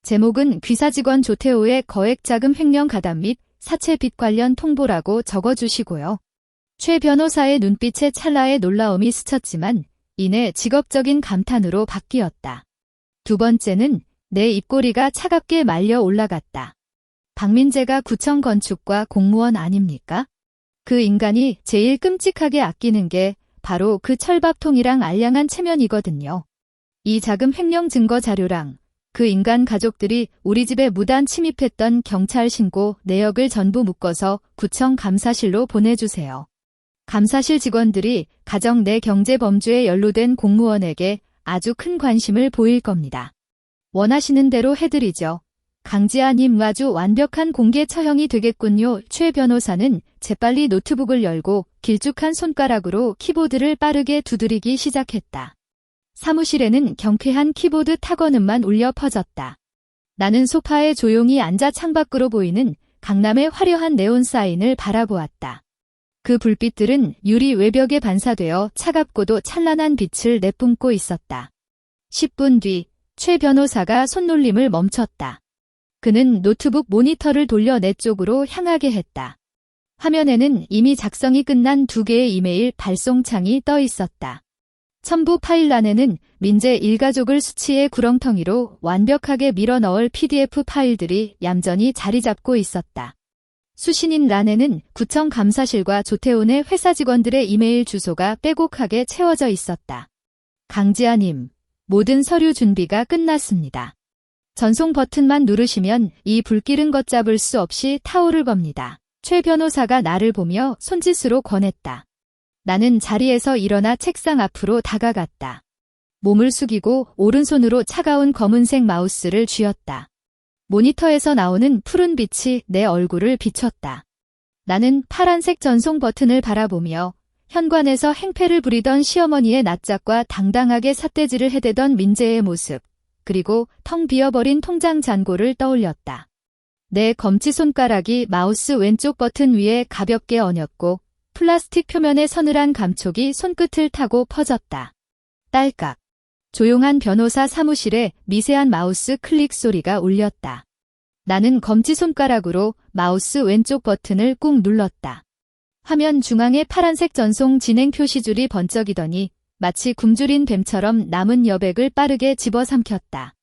A: 제목은 귀사 직원 조태우의 거액 자금 횡령 가담 및 사채 빚 관련 통보라고 적어주시고요. 최 변호사의 눈빛에 찰나의 놀라움이 스쳤지만 이내 직업적인 감탄으로 바뀌었다. 두 번째는 내 입꼬리가 차갑게 말려 올라갔다. 박민재가 구청 건축과 공무원 아닙니까? 그 인간이 제일 끔찍하게 아끼는 게 바로 그 철밥통이랑 알량한 체면이거든요. 이 자금 횡령 증거 자료랑 그 인간 가족들이 우리 집에 무단 침입했던 경찰 신고 내역을 전부 묶어서 구청 감사실로 보내주세요. 감사실 직원들이 가정 내 경제 범죄에 연루된 공무원에게 아주 큰 관심을 보일 겁니다. 원하시는 대로 해드리죠. 강지아님 아주 완벽한 공개 처형이 되겠군요. 최 변호사는 재빨리 노트북을 열고 길쭉한 손가락으로 키보드를 빠르게 두드리기 시작했다. 사무실에는 경쾌한 키보드 타건음만 울려 퍼졌다. 나는 소파에 조용히 앉아 창밖으로 보이는 강남의 화려한 네온 사인을 바라보았다. 그 불빛들은 유리 외벽에 반사되어 차갑고도 찬란한 빛을 내뿜고 있었다. 10분 뒤 최 변호사가 손놀림을 멈췄다. 그는 노트북 모니터를 돌려 내 쪽으로 향하게 했다. 화면에는 이미 작성이 끝난 2개의 이메일 발송창이 떠 있었다. 첨부 파일란에는 민재 일가족을 수치의 구렁텅이로 완벽하게 밀어 넣을 PDF 파일들이 얌전히 자리 잡고 있었다. 수신인 란에는 구청 감사실과 조태훈의 회사 직원들의 이메일 주소가 빼곡하게 채워져 있었다. 강지아님, 모든 서류 준비가 끝났습니다. 전송 버튼만 누르시면 이 불길은 걷잡을 수 없이 타오를 겁니다. 최 변호사가 나를 보며 손짓으로 권했다. 나는 자리에서 일어나 책상 앞으로 다가갔다. 몸을 숙이고 오른손으로 차가운 검은색 마우스를 쥐었다. 모니터에서 나오는 푸른 빛이 내 얼굴을 비췄다. 나는 파란색 전송 버튼을 바라보며 현관에서 행패를 부리던 시어머니의 낯짝과 당당하게 삿대질을 해대던 민재의 모습, 그리고 텅 비어버린 통장 잔고를 떠올렸다. 내 검지손가락이 마우스 왼쪽 버튼 위에 가볍게 얹었고 플라스틱 표면의 서늘한 감촉이 손끝을 타고 퍼졌다. 딸깍. 조용한 변호사 사무실에 미세한 마우스 클릭 소리가 울렸다. 나는 검지손가락으로 마우스 왼쪽 버튼을 꾹 눌렀다. 화면 중앙에 파란색 전송 진행 표시줄이 번쩍이더니 마치 굶주린 뱀처럼 남은 여백을 빠르게 집어삼켰다.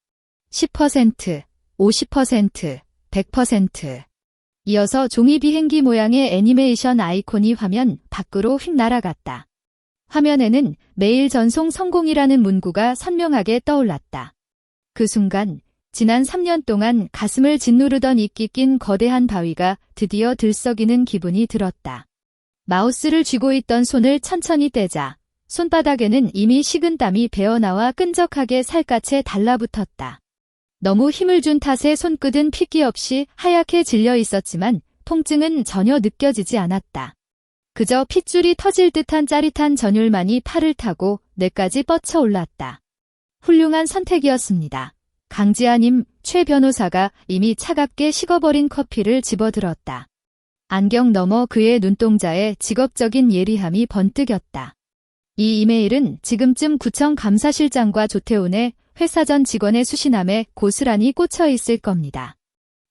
A: 10%, 50%, 100%. 이어서 종이 비행기 모양의 애니메이션 아이콘이 화면 밖으로 휙 날아갔다. 화면에는 매일 전송 성공이라는 문구가 선명하게 떠올랐다. 그 순간 지난 3년 동안 가슴을 짓누르던 이끼 낀 거대한 바위가 드디어 들썩이는 기분이 들었다. 마우스를 쥐고 있던 손을 천천히 떼자 손바닥에는 이미 식은 땀이 배어나와 끈적하게 살갗에 달라붙었다. 너무 힘을 준 탓에 손끝은 핏기 없이 하얗게 질려 있었지만 통증은 전혀 느껴지지 않았다. 그저 핏줄이 터질 듯한 짜릿한 전율만이 팔을 타고 뇌까지 뻗쳐 올랐다. 훌륭한 선택이었습니다. 강지아님, 최 변호사가 이미 차갑게 식어버린 커피를 집어들었다. 안경 너머 그의 눈동자에 직업적인 예리함이 번뜩였다. 이 이메일은 지금쯤 구청 감사실장과 조태훈의 회사 전 직원의 수신함에 고스란히 꽂혀 있을 겁니다.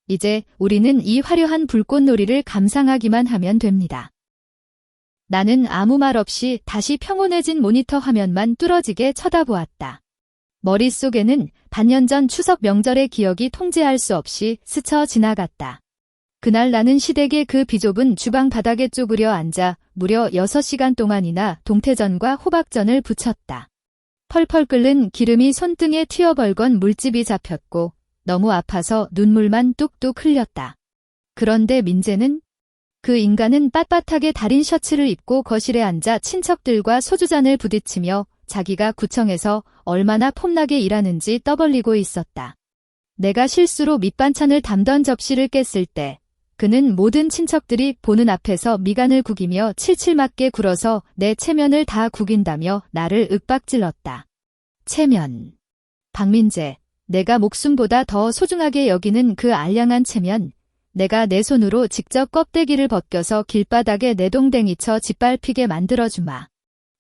A: 이제 우리는 이 화려한 불꽃놀이를 감상하기만 하면 됩니다. 나는 아무 말 없이 다시 평온해진 모니터 화면만 뚫어지게 쳐다보았다. 머릿속에는 반년 전 추석 명절의 기억이 통제할 수 없이 스쳐 지나갔다. 그날 나는 시댁의 그 비좁은 주방 바닥에 쪼그려 앉아 무려 6시간 동안이나 동태전과 호박전을 부쳤다. 펄펄 끓는 기름이 손등에 튀어벌건 물집이 잡혔고 너무 아파서 눈물만 뚝뚝 흘렸다. 그런데 민재는? 그 인간은 빳빳하게 다린 셔츠를 입고 거실에 앉아 친척들과 소주잔을 부딪히며 자기가 구청에서 얼마나 폼나게 일하는지 떠벌리고 있었다. 내가 실수로 밑반찬을 담던 접시를 깼을 때 그는 모든 친척들이 보는 앞에서 미간을 구기며 칠칠맞게 굴어서 내 체면을 다 구긴다며 나를 윽박질렀다. 체면. 박민재, 내가 목숨보다 더 소중하게 여기는 그 알량한 체면, 내가 내 손으로 직접 껍데기를 벗겨서 길바닥에 내동댕이쳐 짓밟히게 만들어주마.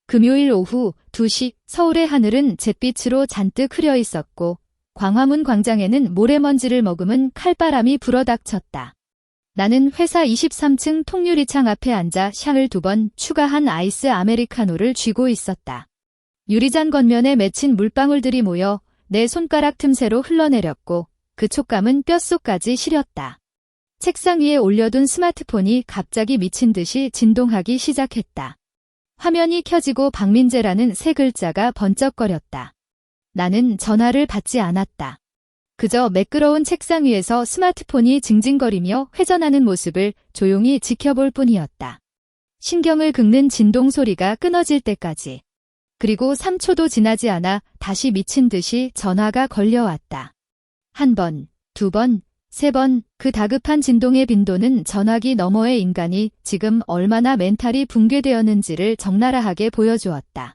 A: 금요일 오후 2시 서울의 하늘은 잿빛으로 잔뜩 흐려 있었고 광화문 광장에는 모래먼지를 머금은 칼바람이 불어닥쳤다. 나는 회사 23층 통유리창 앞에 앉아 샹을 2번 추가한 아이스 아메리카노를 쥐고 있었다. 유리잔 겉면에 맺힌 물방울들이 모여 내 손가락 틈새로 흘러내렸고 그 촉감은 뼛속까지 시렸다. 책상 위에 올려둔 스마트폰이 갑자기 미친 듯이 진동하기 시작했다. 화면이 켜지고 박민재라는 세 글자가 번쩍거렸다. 나는 전화를 받지 않았다. 그저 매끄러운 책상 위에서 스마트폰이 징징거리며 회전하는 모습을 조용히 지켜볼 뿐이었다. 신경을 긁는 진동 소리가 끊어질 때까지. 그리고 3초도 지나지 않아 다시 미친 듯이 전화가 걸려왔다. 1번, 2번, 3번, 그 다급한 진동의 빈도는 전화기 너머의 인간이 지금 얼마나 멘탈이 붕괴되었는지를 적나라하게 보여주었다.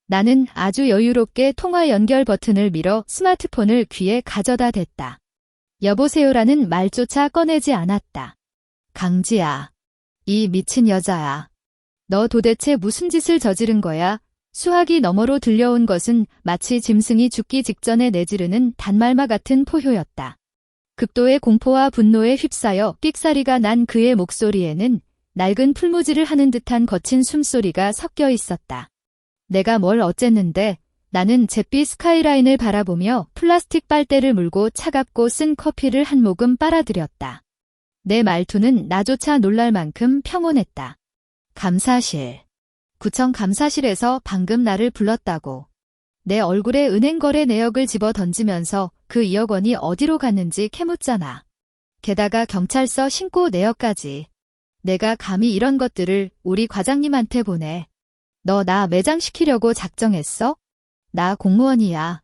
A: 나는 아주 여유롭게 통화 연결 버튼을 밀어 스마트폰을 귀에 가져다 댔다. 여보세요라는 말조차 꺼내지 않았다. 강지야. 이 미친 여자야. 너 도대체 무슨 짓을 저지른 거야? 수화기 너머로 들려온 것은 마치 짐승이 죽기 직전에 내지르는 단말마 같은 포효였다. 극도의 공포와 분노에 휩싸여 삑사리가 난 그의 목소리에는 낡은 풀무지를 하는 듯한 거친 숨소리가 섞여 있었다. 내가 뭘 어쨌는데 나는 잿빛 스카이라인을 바라보며 플라스틱 빨대를 물고 차갑고 쓴 커피를 한 모금 빨아들였다. 내 말투는 나조차 놀랄 만큼 평온했다. 감사실. 구청 감사실에서 방금 나를 불렀다고. 내 얼굴에 은행거래 내역을 집어 던지면서 그 2억 원이 어디로 갔는지 캐묻잖아. 게다가 경찰서 신고 내역까지. 내가 감히 이런 것들을 우리 과장님한테 보내. 너 나 매장시키려고 작정했어? 나 공무원이야.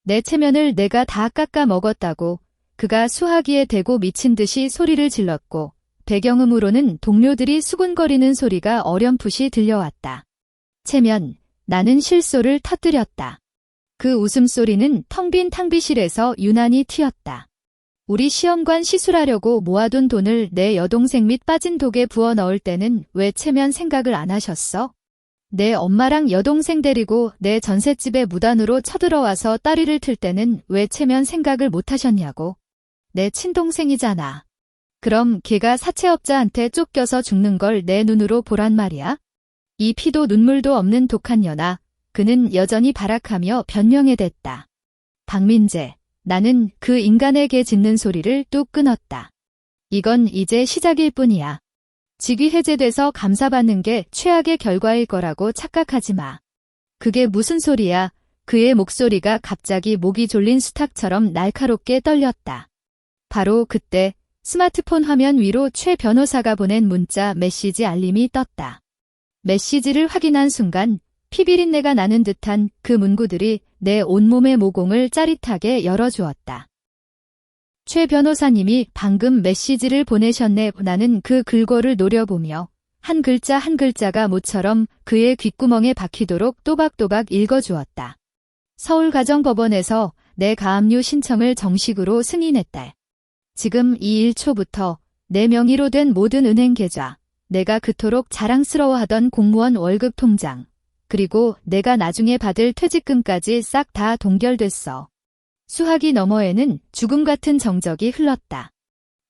A: 내 체면을 내가 다 깎아 먹었다고. 그가 수화기에 대고 미친 듯이 소리를 질렀고 배경음으로는 동료들이 수군거리는 소리가 어렴풋이 들려왔다. 체면, 나는 실소를 터뜨렸다. 그 웃음소리는 텅 빈 탕비실에서 유난히 튀었다. 우리 시험관 시술하려고 모아둔 돈을 내 여동생 및 빠진 독에 부어 넣을 때는 왜 체면 생각을 안 하셨어? 내 엄마랑 여동생 데리고 내 전셋집에 무단으로 쳐들어와서 따리를 틀 때는 왜 체면 생각을 못 하셨냐고. 내 친동생이잖아. 그럼 걔가 사채업자한테 쫓겨서 죽는 걸 내 눈으로 보란 말이야? 이 피도 눈물도 없는 독한 년아. 그는 여전히 발악하며 변명해댔다. 박민재, 나는 그 인간에게 짖는 소리를 뚝 끊었다. 이건 이제 시작일 뿐이야. 직위 해제돼서 감사받는 게 최악의 결과일 거라고 착각하지 마. 그게 무슨 소리야? 그의 목소리가 갑자기 목이 졸린 수탉처럼 날카롭게 떨렸다. 바로 그때 스마트폰 화면 위로 최 변호사가 보낸 문자 메시지 알림이 떴다. 메시지를 확인한 순간 피비린내가 나는 듯한 그 문구들이 내 온몸의 모공을 짜릿하게 열어주었다. 최 변호사님이 방금 메시지를 보내셨네. 나는 그 글꼴을 노려보며 한 글자 한 글자가 모처럼 그의 귓구멍에 박히도록 또박또박 읽어주었다. 서울가정법원에서 내 가압류 신청을 정식으로 승인했다. 지금 이 1초부터 내 명의로 된 모든 은행 계좌, 내가 그토록 자랑스러워하던 공무원 월급 통장, 그리고 내가 나중에 받을 퇴직금까지 싹 다 동결됐어. 수화기 너머에는 죽음 같은 정적이 흘렀다.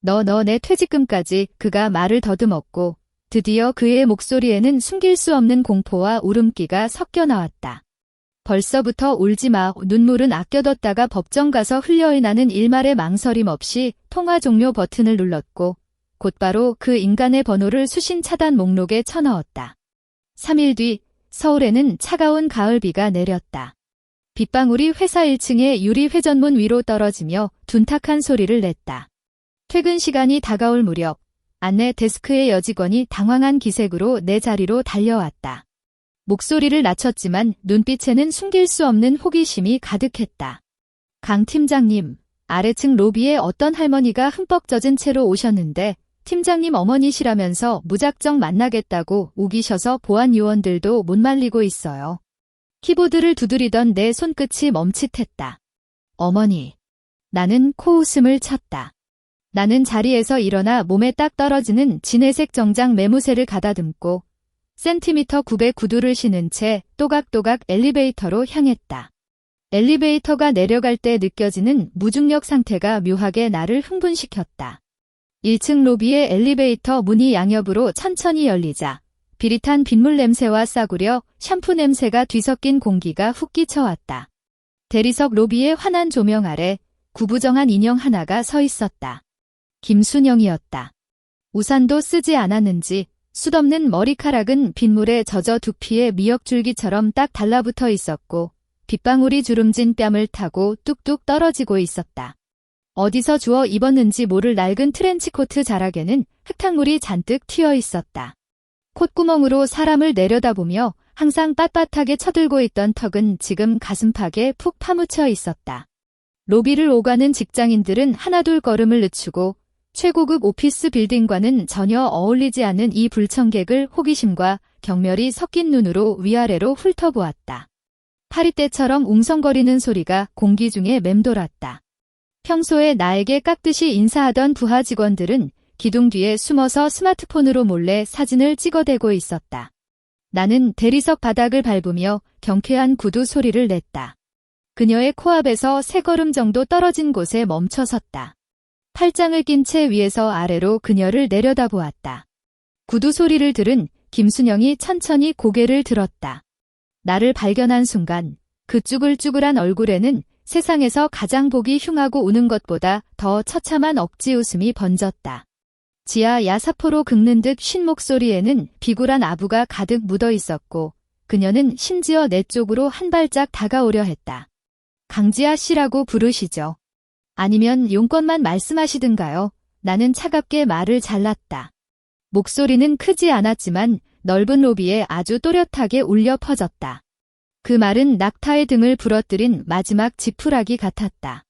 A: 너 내 퇴직금까지. 그가 말을 더듬었고 드디어 그의 목소리에는 숨길 수 없는 공포와 울음기가 섞여 나왔다. 벌써부터 울지 마. 눈물은 아껴뒀다가 법정 가서 흘려야 나는 일말의 망설임 없이 통화 종료 버튼을 눌렀고 곧바로 그 인간의 번호를 수신 차단 목록에 쳐넣었다. 3일 뒤 서울에는 차가운 가을비가 내렸다. 빗방울이 회사 1층의 유리 회전문 위로 떨어지며 둔탁한 소리를 냈다. 퇴근 시간이 다가올 무렵 안내 데스크의 여직원이 당황한 기색으로 내 자리로 달려왔다. 목소리를 낮췄지만 눈빛에는 숨길 수 없는 호기심이 가득했다. 강 팀장님, 아래층 로비에 어떤 할머니가 흠뻑 젖은 채로 오셨는데 팀장님 어머니시라면서 무작정 만나겠다고 우기셔서 보안 요원들도 못 말리고 있어요. 키보드를 두드리던 내 손끝이 멈칫했다. 어머니. 나는 코웃음을 쳤다. 나는 자리에서 일어나 몸에 딱 떨어지는 진회색 정장 매무새를 가다듬고 센티미터 900 구두를 신은 채 또각또각 엘리베이터로 향했다. 엘리베이터가 내려갈 때 느껴지는 무중력 상태가 묘하게 나를 흥분시켰다. 1층 로비의 엘리베이터 문이 양옆으로 천천히 열리자 비릿한 빗물 냄새와 싸구려 샴푸 냄새가 뒤섞인 공기가 훅 끼쳐왔다. 대리석 로비의 환한 조명 아래 구부정한 인형 하나가 서 있었다. 김순영이었다. 우산도 쓰지 않았는지 숱없는 머리카락은 빗물에 젖어 두피에 미역줄기처럼 딱 달라붙어 있었고 빗방울이 주름진 뺨을 타고 뚝뚝 떨어지고 있었다. 어디서 주워 입었는지 모를 낡은 트렌치코트 자락에는 흙탕물이 잔뜩 튀어 있었다. 콧구멍으로 사람을 내려다보며 항상 빳빳하게 쳐들고 있던 턱은 지금 가슴팍에 푹 파묻혀 있었다. 로비를 오가는 직장인들은 하나둘 걸음을 늦추고 최고급 오피스 빌딩과는 전혀 어울리지 않는 이 불청객을 호기심과 경멸이 섞인 눈으로 위아래로 훑어보았다. 파리떼처럼 웅성거리는 소리가 공기 중에 맴돌았다. 평소에 나에게 깍듯이 인사하던 부하 직원들은 기둥 뒤에 숨어서 스마트폰으로 몰래 사진을 찍어대고 있었다. 나는 대리석 바닥을 밟으며 경쾌한 구두 소리를 냈다. 그녀의 코앞에서 3걸음 정도 떨어진 곳에 멈춰 섰다. 팔짱을 낀 채 위에서 아래로 그녀를 내려다보았다. 구두 소리를 들은 김순영이 천천히 고개를 들었다. 나를 발견한 순간 그 쭈글쭈글한 얼굴에는 세상에서 가장 보기 흉하고 우는 것보다 더 처참한 억지 웃음이 번졌다. 지하 야사포로 긁는 듯 쉰 목소리에는 비굴한 아부가 가득 묻어 있었고 그녀는 심지어 내 쪽으로 한 발짝 다가오려 했다. 강지아 씨라고 부르시죠. 아니면 용건만 말씀하시든가요. 나는 차갑게 말을 잘랐다. 목소리는 크지 않았지만 넓은 로비에 아주 또렷하게 울려 퍼졌다. 그 말은 낙타의 등을 부러뜨린 마지막 지푸라기 같았다.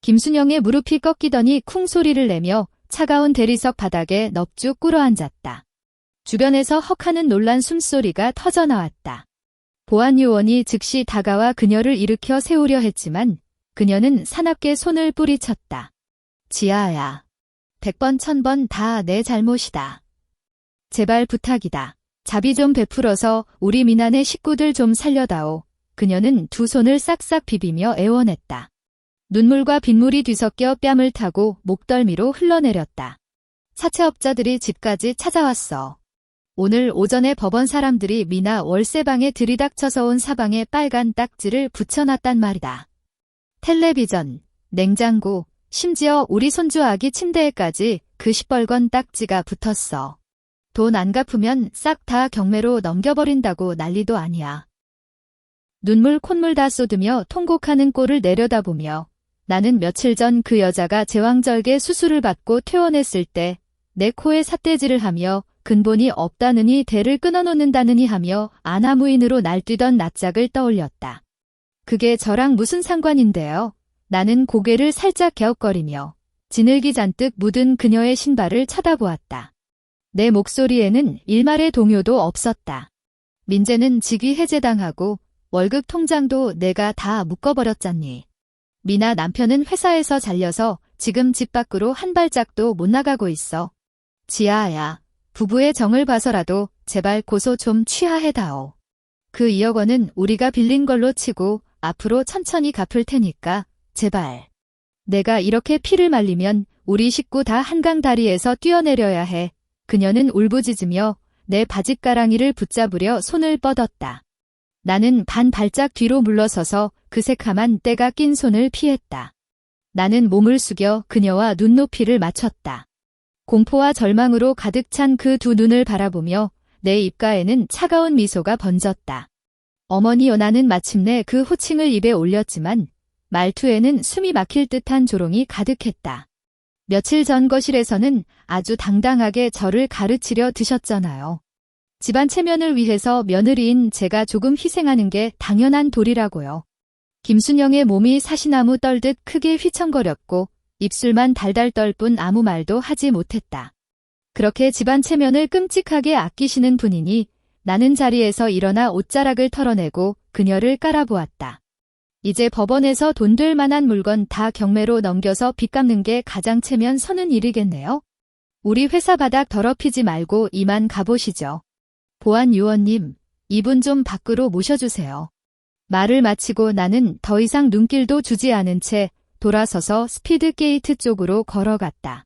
A: 김순영의 무릎이 꺾이더니 쿵 소리를 내며 차가운 대리석 바닥에 넙죽 꿇어앉았다. 주변에서 헉하는 놀란 숨소리가 터져나왔다. 보안 요원이 즉시 다가와 그녀를 일으켜 세우려 했지만 그녀는 사납게 손을 뿌리쳤다. 지아야. 100번 1000번 다 내 잘못이다. 제발 부탁이다. 자비 좀 베풀어서 우리 미난의 식구들 좀 살려다오. 그녀는 두 손을 싹싹 비비며 애원했다. 눈물과 빗물이 뒤섞여 뺨을 타고 목덜미로 흘러내렸다. 사채업자들이 집까지 찾아왔어. 오늘 오전에 법원 사람들이 미나 월세방에 들이닥쳐서 온 사방에 빨간 딱지를 붙여놨단 말이다. 텔레비전, 냉장고, 심지어 우리 손주 아기 침대에까지 그 시뻘건 딱지가 붙었어. 돈 안 갚으면 싹 다 경매로 넘겨버린다고 난리도 아니야. 눈물 콧물 다 쏟으며 통곡하는 꼴을 내려다보며 나는 며칠 전 그 여자가 제왕절개 수술을 받고 퇴원했을 때 내 코에 삿대질을 하며 근본이 없다느니 대를 끊어놓는다느니 하며 아나무인으로 날뛰던 낯짝을 떠올렸다. 그게 저랑 무슨 상관인데요? 나는 고개를 살짝 갸웃거리며 지늘기 잔뜩 묻은 그녀의 신발을 쳐다보았다. 내 목소리에는 일말의 동요도 없었다. 민재는 직위 해제당하고 월급 통장도 내가 다 묶어버렸잖니. 미나 남편은 회사에서 잘려서 지금 집 밖으로 한 발짝도 못 나가고 있어. 지아야, 부부의 정을 봐서라도 제발 고소 좀 취하해다오. 그 2억 원은 우리가 빌린 걸로 치고 앞으로 천천히 갚을 테니까 제발. 내가 이렇게 피를 말리면 우리 식구 다 한강 다리에서 뛰어내려야 해. 그녀는 울부짖으며 내 바짓가랑이를 붙잡으려 손을 뻗었다. 나는 반 발짝 뒤로 물러서서 그 새카만 때가 낀 손을 피했다. 나는 몸을 숙여 그녀와 눈높이를 맞췄다. 공포와 절망으로 가득 찬 그 두 눈을 바라보며 내 입가에는 차가운 미소가 번졌다. 어머니여. 나는 마침내 그 호칭을 입에 올렸지만 말투에는 숨이 막힐 듯한 조롱이 가득했다. 며칠 전 거실에서는 아주 당당하게 저를 가르치려 드셨잖아요. 집안 체면을 위해서 며느리인 제가 조금 희생하는 게 당연한 도리라고요. 김순영의 몸이 사시나무 떨듯 크게 휘청거렸고 입술만 달달 떨 뿐 아무 말도 하지 못했다. 그렇게 집안 체면을 끔찍하게 아끼시는 분이니 나는 자리에서 일어나 옷자락을 털어내고 그녀를 깔아보았다. 이제 법원에서 돈 될 만한 물건 다 경매로 넘겨서 빚 갚는 게 가장 체면 서는 일이겠네요. 우리 회사 바닥 더럽히지 말고 이만 가보시죠. 보안 요원님, 이분 좀 밖으로 모셔주세요. 말을 마치고 나는 더 이상 눈길도 주지 않은 채 돌아서서 스피드 게이트 쪽으로 걸어갔다.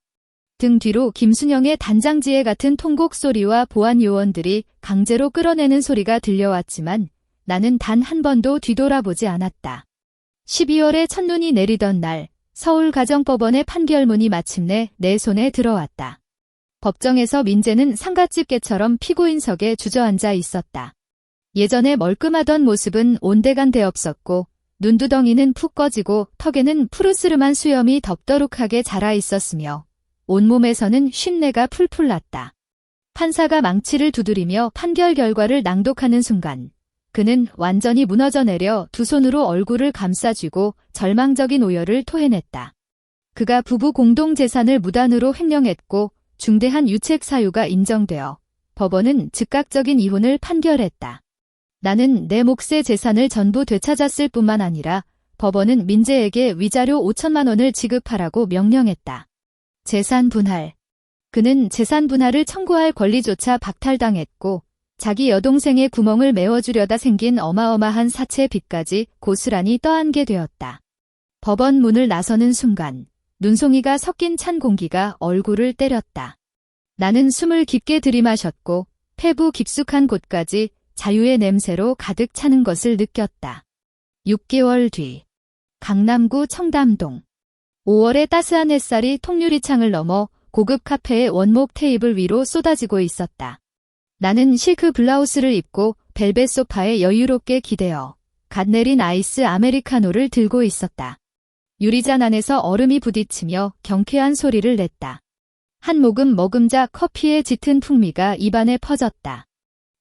A: 등 뒤로 김순영의 단장지혜 같은 통곡 소리와 보안 요원들이 강제로 끌어내는 소리가 들려왔지만 나는 단 한 번도 뒤돌아보지 않았다. 12월에 첫눈이 내리던 날 서울가정법원의 판결문이 마침내 내 손에 들어왔다. 법정에서 민재는 상갓집 개처럼 피고인석에 주저앉아 있었다. 예전에 멀끔하던 모습은 온데간데 없었고 눈두덩이는 푹 꺼지고 턱에는 푸르스름한 수염이 덥더룩하게 자라 있었으며 온몸에서는 쉰내가 풀풀 났다. 판사가 망치를 두드리며 판결 결과를 낭독하는 순간 그는 완전히 무너져 내려 두 손으로 얼굴을 감싸쥐고 절망적인 오열을 토해냈다. 그가 부부 공동재산을 무단으로 횡령했고 중대한 유책 사유가 인정되어 법원은 즉각적인 이혼을 판결했다. 나는 내 몫의 재산을 전부 되찾았을 뿐만 아니라 법원은 민재에게 위자료 5천만 원을 지급하라고 명령했다. 재산 분할. 그는 재산 분할을 청구할 권리조차 박탈당했고 자기 여동생의 구멍을 메워주려다 생긴 어마어마한 사채 빚까지 고스란히 떠안게 되었다. 법원 문을 나서는 순간 눈송이가 섞인 찬 공기가 얼굴을 때렸다. 나는 숨을 깊게 들이마셨고 폐부 깊숙한 곳까지 자유의 냄새로 가득 차는 것을 느꼈다. 6개월 뒤 강남구 청담동 5월의 따스한 햇살이 통유리창을 넘어 고급 카페의 원목 테이블 위로 쏟아지고 있었다. 나는 실크 블라우스를 입고 벨벳 소파에 여유롭게 기대어 갓 내린 아이스 아메리카노를 들고 있었다. 유리잔 안에서 얼음이 부딪히며 경쾌한 소리를 냈다. 한 모금 머금자 커피의 짙은 풍미가 입안에 퍼졌다.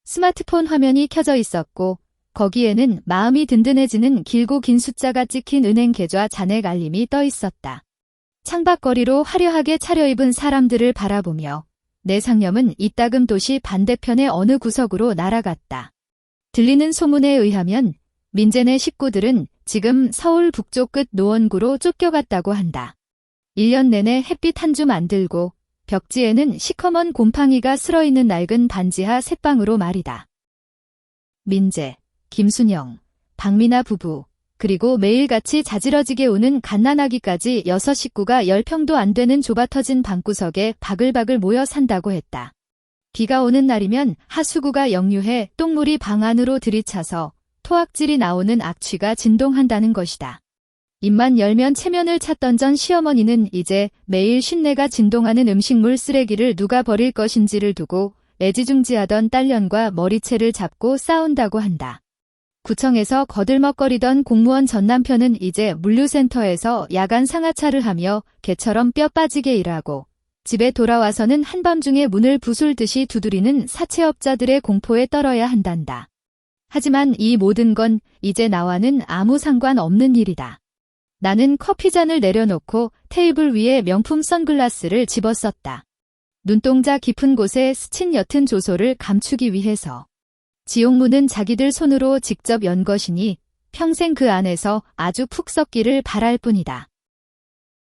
A: 스마트폰 화면이 켜져 있었고 거기에는 마음이 든든해지는 길고 긴 숫자가 찍힌 은행 계좌 잔액 알림이 떠 있었다. 창밖거리로 화려하게 차려입은 사람들을 바라보며 내 상념은 이따금 도시 반대편의 어느 구석으로 날아갔다. 들리는 소문에 의하면 민재네 식구들은 지금 서울 북쪽 끝 노원구로 쫓겨갔다고 한다. 1년 내내 햇빛 한 줌 안 들고 벽지에는 시커먼 곰팡이가 쓸어있는 낡은 반지하 새방으로 말이다. 민재, 김순영, 박미나 부부, 그리고 매일같이 자지러지게 오는 갓난아기까지 6식구가 10평도 안 되는 좁아터진 방구석에 바글바글 모여 산다고 했다. 비가 오는 날이면 하수구가 역류해 똥물이 방 안으로 들이차서 토악질이 나오는 악취가 진동한다는 것이다. 입만 열면 체면을 찾던 전 시어머니는 이제 매일 쉰내가 진동하는 음식물 쓰레기를 누가 버릴 것인지를 두고 애지중지하던 딸년과 머리채를 잡고 싸운다고 한다. 구청에서 거들먹거리던 공무원 전 남편은 이제 물류센터에서 야간 상하차를 하며 개처럼 뼈 빠지게 일하고 집에 돌아와서는 한밤중에 문을 부술듯이 두드리는 사채업자들의 공포에 떨어야 한단다. 하지만 이 모든 건 이제 나와는 아무 상관없는 일이다. 나는 커피잔을 내려놓고 테이블 위에 명품 선글라스를 집었었다. 눈동자 깊은 곳에 스친 옅은 조소를 감추기 위해서. 지옥문은 자기들 손으로 직접 연 것이니 평생 그 안에서 아주 푹 썩기를 바랄 뿐이다.